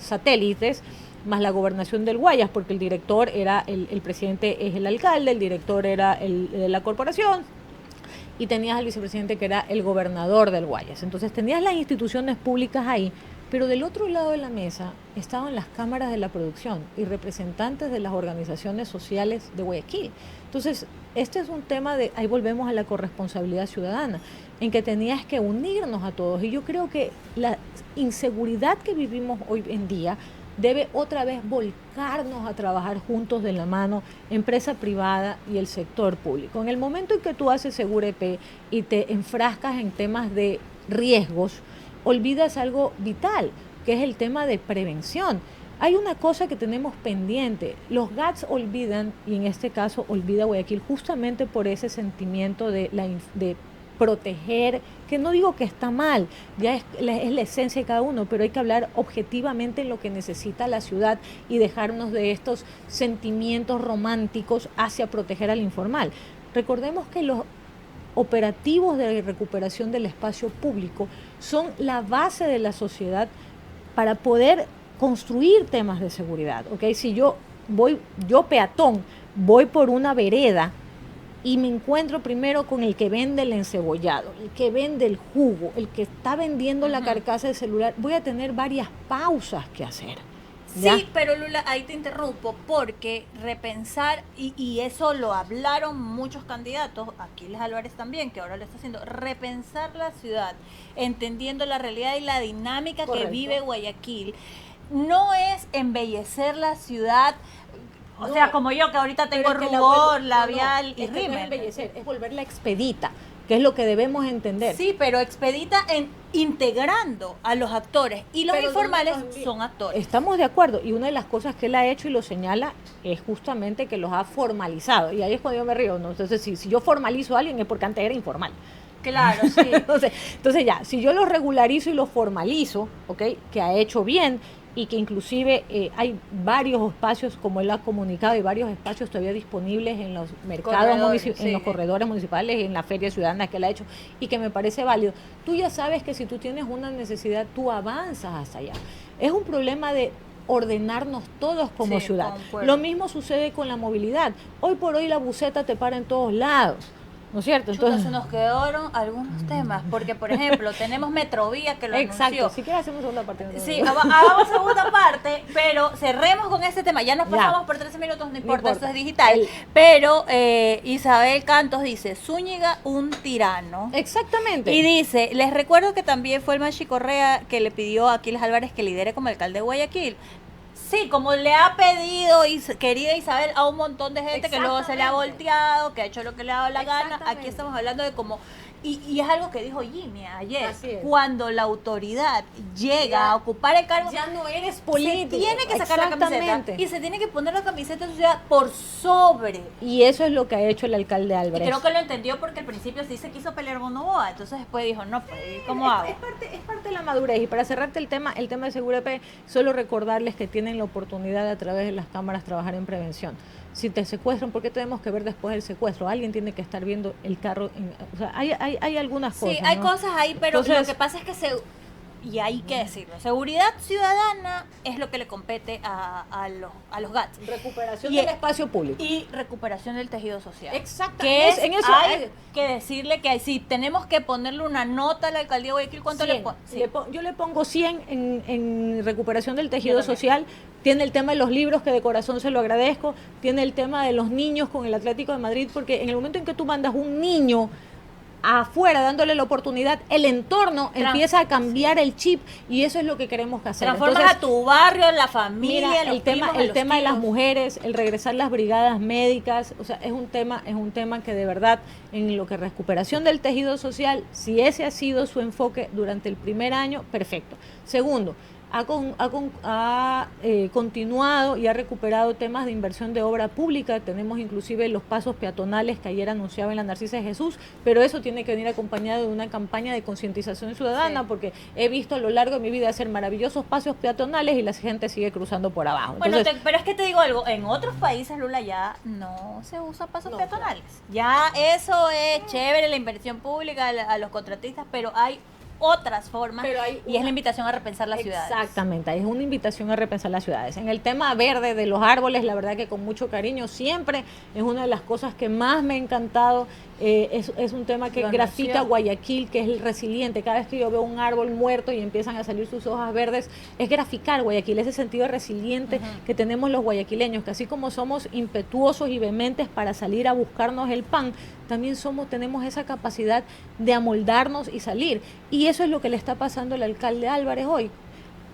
Speaker 2: satélites, más la gobernación del Guayas, porque el director era, el presidente es el alcalde, el director era el de la corporación, y tenías al vicepresidente que era el gobernador del Guayas. Entonces tenías las instituciones públicas ahí, pero del otro lado de la mesa estaban las cámaras de la producción y representantes de las organizaciones sociales de Guayaquil. Entonces, este es un tema de, ahí volvemos a la corresponsabilidad ciudadana, en que tenías que unirnos a todos. Y yo creo que la inseguridad que vivimos hoy en día debe otra vez volcarnos a trabajar juntos de la mano, empresa privada y el sector público. En el momento en que tú haces Seguro EP y te enfrascas en temas de riesgos, olvidas algo vital, que es el tema de prevención. Hay una cosa que tenemos pendiente. Los GATS olvidan, y en este caso olvida Guayaquil, justamente por ese sentimiento de proteger, que no digo que está mal, ya es la esencia de cada uno, pero hay que hablar objetivamente en lo que necesita la ciudad y dejarnos de estos sentimientos románticos hacia proteger al informal. Recordemos que los operativos de recuperación del espacio público son la base de la sociedad para poder construir temas de seguridad, ¿ok? Si yo peatón, voy por una vereda y me encuentro primero con el que vende el encebollado, el que vende el jugo, el que está vendiendo la carcasa de celular, voy a tener varias pausas que hacer. ¿Ya?
Speaker 1: Sí, pero Lula, ahí te interrumpo, porque repensar, y eso lo hablaron muchos candidatos, Aquiles Álvarez también, que ahora lo está haciendo, repensar la ciudad, entendiendo la realidad y la dinámica que vive Guayaquil, no es embellecer la ciudad. O sea, como yo, que ahorita tengo rubor, labial y rímel.
Speaker 2: No es embellecer, es volverla expedita, que es lo que debemos entender.
Speaker 1: Sí, pero expedita integrando a los actores. Y los informales son actores.
Speaker 2: Estamos de acuerdo. Y una de las cosas que él ha hecho y lo señala es justamente que los ha formalizado. Y ahí es cuando yo me río, ¿no? Entonces, si yo formalizo a alguien es porque antes era informal.
Speaker 1: Claro, sí.
Speaker 2: Entonces ya, si yo los regularizo y los formalizo, ¿ok? Que ha hecho bien, y que inclusive hay varios espacios, como él ha comunicado, y varios espacios todavía disponibles en los mercados, en los corredores municipales, en la feria ciudadana que él ha hecho, y que me parece válido. Tú ya sabes que si tú tienes una necesidad, tú avanzas hasta allá. Es un problema de ordenarnos todos como ciudad. Concuerdo. Lo mismo sucede con la movilidad. Hoy por hoy la buseta te para en todos lados, ¿no es cierto?
Speaker 1: Entonces se nos quedaron algunos temas, porque por ejemplo tenemos Metrovía que lo anunció.
Speaker 2: Exacto, si quieres hacemos segunda parte.
Speaker 1: Sí, hagamos segunda parte, pero cerremos con este tema. Ya nos pasamos por 13 minutos, no importa, esto es digital. Pero Isabel Cantos dice, Zúñiga un tirano.
Speaker 2: Exactamente.
Speaker 1: Y dice, les recuerdo que también fue el Machi Correa que le pidió a Aquiles Álvarez que lidere como alcalde de Guayaquil. Sí, como le ha pedido querida Isabel a un montón de gente que luego se le ha volteado, que ha hecho lo que le ha dado la gana. Aquí estamos hablando de cómo... Y es algo que dijo Jimmy ayer. Cuando la autoridad llega a ocupar el cargo,
Speaker 2: ya no eres político.
Speaker 1: Se tiene que sacar la camiseta y se tiene que poner la camiseta de sociedad por sobre.
Speaker 2: Y eso es lo que ha hecho el alcalde Álvarez.
Speaker 1: Y creo que lo entendió porque al principio sí se quiso pelear con Novoa, entonces después dijo, no, pues, ¿cómo hago?
Speaker 2: Es parte de la madurez. Y para cerrarte el tema de Seguro EP, solo recordarles que tienen la oportunidad de a través de las cámaras trabajar en prevención. Si te secuestran, ¿por qué tenemos que ver después del secuestro? Alguien tiene que estar viendo el carro. O sea, hay algunas cosas.
Speaker 1: Sí, hay cosas ahí, pero entonces, lo que pasa es que y hay que decirlo, seguridad ciudadana es lo que le compete a los GATS.
Speaker 2: Recuperación del espacio público.
Speaker 1: Y recuperación del tejido social.
Speaker 2: Exacto.
Speaker 1: Que en eso hay que decirle que si tenemos que ponerle una nota a la alcaldía de Guayaquil, ¿cuánto
Speaker 2: 100. Yo le pongo 100 en recuperación del tejido social. Tiene el tema de los libros, que de corazón se lo agradezco. Tiene el tema de los niños con el Atlético de Madrid, porque en el momento en que tú mandas un niño afuera dándole la oportunidad, el entorno empieza a cambiar el chip, y eso es lo que queremos hacer.
Speaker 1: Transformas a tu barrio, la familia,
Speaker 2: mira, el tema de las mujeres, el regresar las brigadas médicas, o sea, es un tema que de verdad, en lo que recuperación del tejido social, si ese ha sido su enfoque durante el primer año, perfecto. Segundo, ha continuado y ha recuperado temas de inversión de obra pública. Tenemos inclusive los pasos peatonales que ayer anunciaba en la Narcisa de Jesús, pero eso tiene que venir acompañado de una campaña de concientización ciudadana, sí, porque he visto a lo largo de mi vida hacer maravillosos pasos peatonales y la gente sigue cruzando por abajo.
Speaker 1: Bueno, pero es que te digo algo, en otros países, Lula, ya no se usa pasos peatonales. Ya eso es chévere, la inversión pública a los contratistas, pero hay otras formas, y es la invitación a repensar las ciudades.
Speaker 2: Exactamente, es una invitación a repensar las ciudades. En el tema verde de los árboles, la verdad que con mucho cariño, siempre es una de las cosas que más me ha encantado. Es un tema que grafica Guayaquil, que es el resiliente. Cada vez que yo veo un árbol muerto y empiezan a salir sus hojas verdes, es graficar Guayaquil, ese sentido resiliente que tenemos los guayaquileños, que así como somos impetuosos y vehementes para salir a buscarnos el pan, también tenemos esa capacidad de amoldarnos y salir. Y eso es lo que le está pasando al alcalde Álvarez hoy.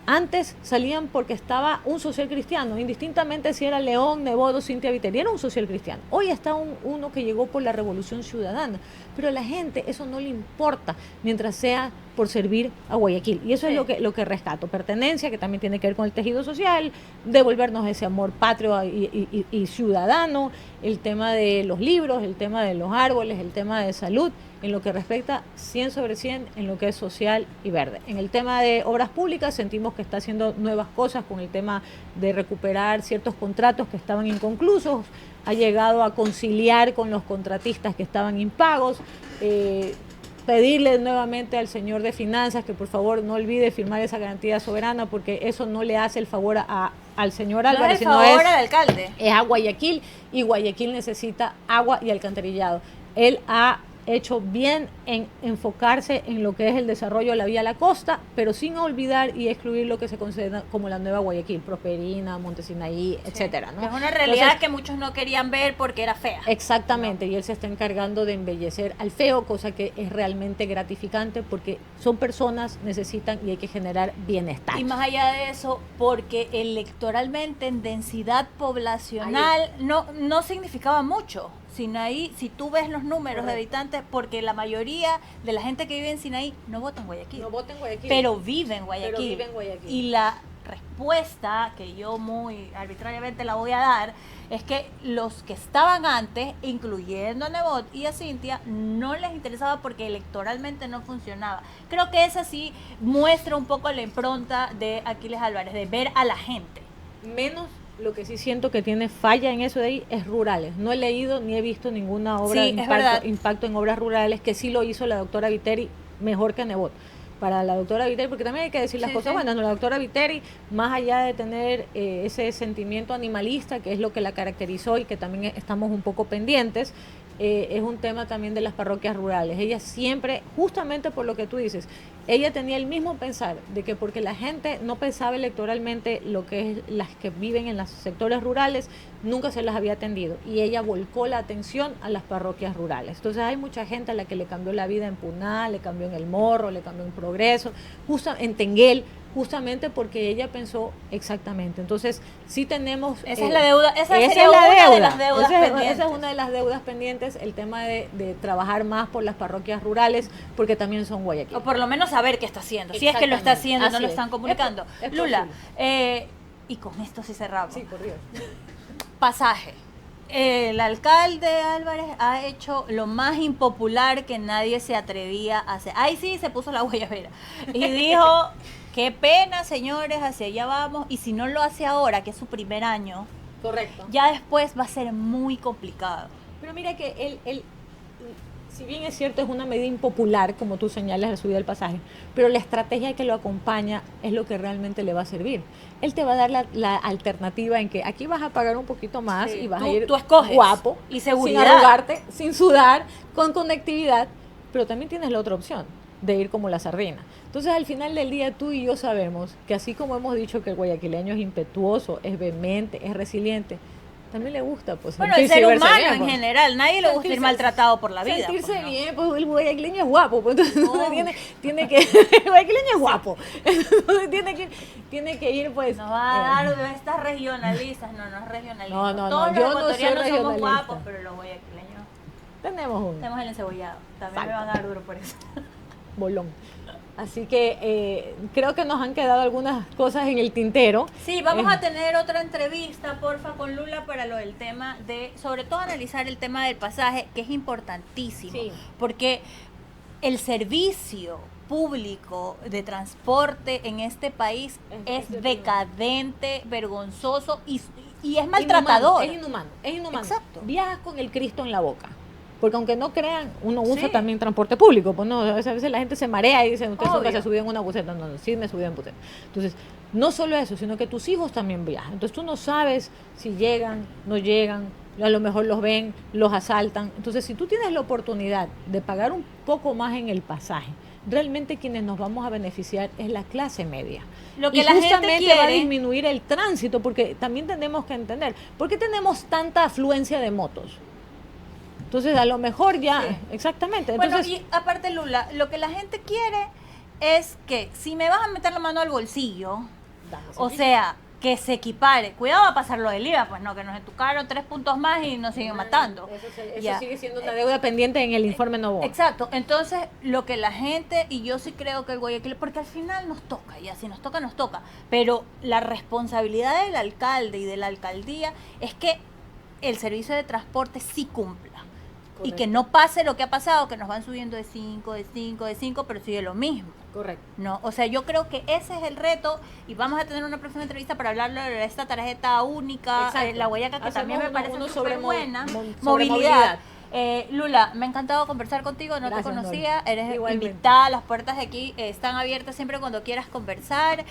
Speaker 2: Antes salían porque estaba un social cristiano, indistintamente si era León, Nebot o Cintia Viteri, era un social cristiano. Hoy está uno que llegó por la revolución ciudadana, pero a la gente eso no le importa mientras sea por servir a Guayaquil. Y eso es lo que rescato, pertenencia, que también tiene que ver con el tejido social, devolvernos ese amor patrio y ciudadano, el tema de los libros, el tema de los árboles, el tema de salud, en lo que respecta 100 sobre 100 en lo que es social y verde. En el tema de obras públicas sentimos que está haciendo nuevas cosas con el tema de recuperar ciertos contratos que estaban inconclusos, ha llegado a conciliar con los contratistas que estaban impagos, pedirle nuevamente al señor de Finanzas que por favor no olvide firmar esa garantía soberana, porque eso no le hace el favor al señor Álvarez,
Speaker 1: sino al alcalde.
Speaker 2: Es a Guayaquil, y Guayaquil necesita agua y alcantarillado. Él ha hecho bien en enfocarse en lo que es el desarrollo de la vía a la costa, pero sin olvidar y excluir lo que se considera como la nueva Guayaquil, Prosperina, Montesinaí, etcétera, ¿no?
Speaker 1: Es una realidad que muchos no querían ver porque era fea.
Speaker 2: Exactamente, y él se está encargando de embellecer al feo, cosa que es realmente gratificante porque son personas, necesitan y hay que generar bienestar.
Speaker 1: Y más allá de eso, porque electoralmente en densidad poblacional no significaba mucho. Sinaí, si tú ves los números de habitantes, porque la mayoría de la gente que vive en Sinaí no vota en Guayaquil.
Speaker 2: No vota en Guayaquil.
Speaker 1: Pero vive en Guayaquil. Y la respuesta, que yo muy arbitrariamente la voy a dar, es que los que estaban antes, incluyendo a Nebot y a Cintia, no les interesaba porque electoralmente no funcionaba. Creo que esa sí muestra un poco la impronta de Aquiles Álvarez, de ver a la gente.
Speaker 2: Menos lo que sí siento que tiene falla en eso de ahí es rurales. No he leído ni he visto ninguna obra de impacto en obras rurales, que sí lo hizo la doctora Viteri mejor que Nebot. Para la doctora Viteri, porque también hay que decir las cosas buenas, ¿no? La doctora Viteri, más allá de tener ese sentimiento animalista, que es lo que la caracterizó y que también estamos un poco pendientes, es un tema también de las parroquias rurales. Ella siempre, justamente por lo que tú dices, ella tenía el mismo pensar de que porque la gente no pensaba electoralmente lo que es las que viven en los sectores rurales, nunca se las había atendido, y ella volcó la atención a las parroquias rurales. Entonces hay mucha gente a la que le cambió la vida en Puná, le cambió en El Morro, le cambió en Progreso, justo en Tenguel, justamente porque ella pensó exactamente. Entonces, sí tenemos...
Speaker 1: Esa es la deuda, esa es una de las deudas pendientes.
Speaker 2: Esa es una de las deudas pendientes, el tema de trabajar más por las parroquias rurales, porque también son Guayaquil.
Speaker 1: O por lo menos saber qué está haciendo. Si es que lo está haciendo, no lo están comunicando.
Speaker 2: Es
Speaker 1: Lula, y con esto sí cerramos.
Speaker 2: Sí, por Dios.
Speaker 1: Pasaje. El alcalde Álvarez ha hecho lo más impopular que nadie se atrevía a hacer. Ahí sí se puso la guayabera. Y dijo... Qué pena, señores, hacia allá vamos. Y si no lo hace ahora, que es su primer año,
Speaker 2: correcto,
Speaker 1: ya después va a ser muy complicado.
Speaker 2: Pero mira que él, si bien es cierto, es una medida impopular, como tú señalas, la subida del pasaje, pero la estrategia que lo acompaña es lo que realmente le va a servir. Él te va a dar la alternativa en que aquí vas a pagar un poquito más y vas a ir
Speaker 1: tú escoges,
Speaker 2: guapo,
Speaker 1: y seguridad,
Speaker 2: sin arrugarte, sin sudar, con conectividad, pero también tienes la otra opción de ir como la sardina. Entonces, al final del día, tú y yo sabemos que así como hemos dicho que el guayaquileño es impetuoso, es vehemente, es resiliente, también le gusta, pues,
Speaker 1: bueno, el ser humano bien, en general, nadie le gusta ir maltratado por la vida.
Speaker 2: Sentirse
Speaker 1: pues, ¿no?
Speaker 2: bien, pues el guayaquileño es guapo, pues entonces tiene que, el guayaquileño es guapo, entonces tiene que ir, pues.
Speaker 1: No va a dar de estas regionalistas, no es regionalista.
Speaker 2: No,
Speaker 1: todos
Speaker 2: yo
Speaker 1: los ecuatorianos somos guapos, pero los guayaquileños
Speaker 2: tenemos
Speaker 1: el encebollado, también me van a dar duro por eso.
Speaker 2: Bolón. Así que creo que nos han quedado algunas cosas en el tintero.
Speaker 1: Sí, vamos a tener otra entrevista, porfa, con Lula para lo del tema de, sobre todo analizar el tema del pasaje, que es importantísimo,
Speaker 2: Sí.
Speaker 1: porque el servicio público de transporte en este país es decadente, vergonzoso y es maltratador.
Speaker 2: Es inhumano.
Speaker 1: Exacto.
Speaker 2: Viajas con el Cristo en la boca. Porque aunque no crean, uno usa
Speaker 1: Sí.
Speaker 2: también transporte público. Pues no, a veces la gente se marea y dice, usted nunca
Speaker 1: Obvio.
Speaker 2: se subió en una buseta. No, sí me subí en buseta. Entonces, no solo eso, sino que tus hijos también viajan. Entonces tú no sabes si llegan, no llegan, a lo mejor los ven, los asaltan. Entonces, si tú tienes la oportunidad de pagar un poco más en el pasaje, realmente quienes nos vamos a beneficiar es la clase media.
Speaker 1: Lo que
Speaker 2: y
Speaker 1: la gente
Speaker 2: justamente va a
Speaker 1: quiere-
Speaker 2: disminuir el tránsito, porque también tenemos que entender, ¿por qué tenemos tanta afluencia de motos? Entonces, a lo mejor ya,
Speaker 1: Sí.
Speaker 2: exactamente.
Speaker 1: Bueno,
Speaker 2: Entonces,
Speaker 1: y aparte, Lula, lo que la gente quiere es que si me vas a meter la mano al bolsillo, o sea, que se equipare. Cuidado, va a pasar lo del IVA, pues no, que nos entucaron 3 puntos más y nos siguen matando.
Speaker 2: Eso
Speaker 1: Ya.
Speaker 2: sigue siendo una deuda pendiente en el informe Novoa.
Speaker 1: Exacto, entonces lo que la gente, y yo sí creo que el Guayaquil, porque al final nos toca, y así nos toca, pero la responsabilidad del alcalde y de la alcaldía es que el servicio de transporte sí cumpla. Y que
Speaker 2: Correcto.
Speaker 1: no pase lo que ha pasado, que nos van subiendo de 5, de 5, de 5, pero sigue lo mismo.
Speaker 2: Correcto.
Speaker 1: No, o sea, yo creo que ese es el reto y vamos a tener una próxima entrevista para hablar de esta tarjeta única,
Speaker 2: Exacto.
Speaker 1: la Guayaca, que
Speaker 2: Hacemos
Speaker 1: también me
Speaker 2: uno-
Speaker 1: parece
Speaker 2: uno
Speaker 1: súper
Speaker 2: sobre
Speaker 1: buena.
Speaker 2: sobre
Speaker 1: Movilidad. Lula, me ha encantado conversar contigo, no
Speaker 2: Gracias,
Speaker 1: te conocía,
Speaker 2: Nora.
Speaker 1: eres
Speaker 2: Igualmente.
Speaker 1: invitada, las puertas de aquí están abiertas siempre cuando quieras conversar.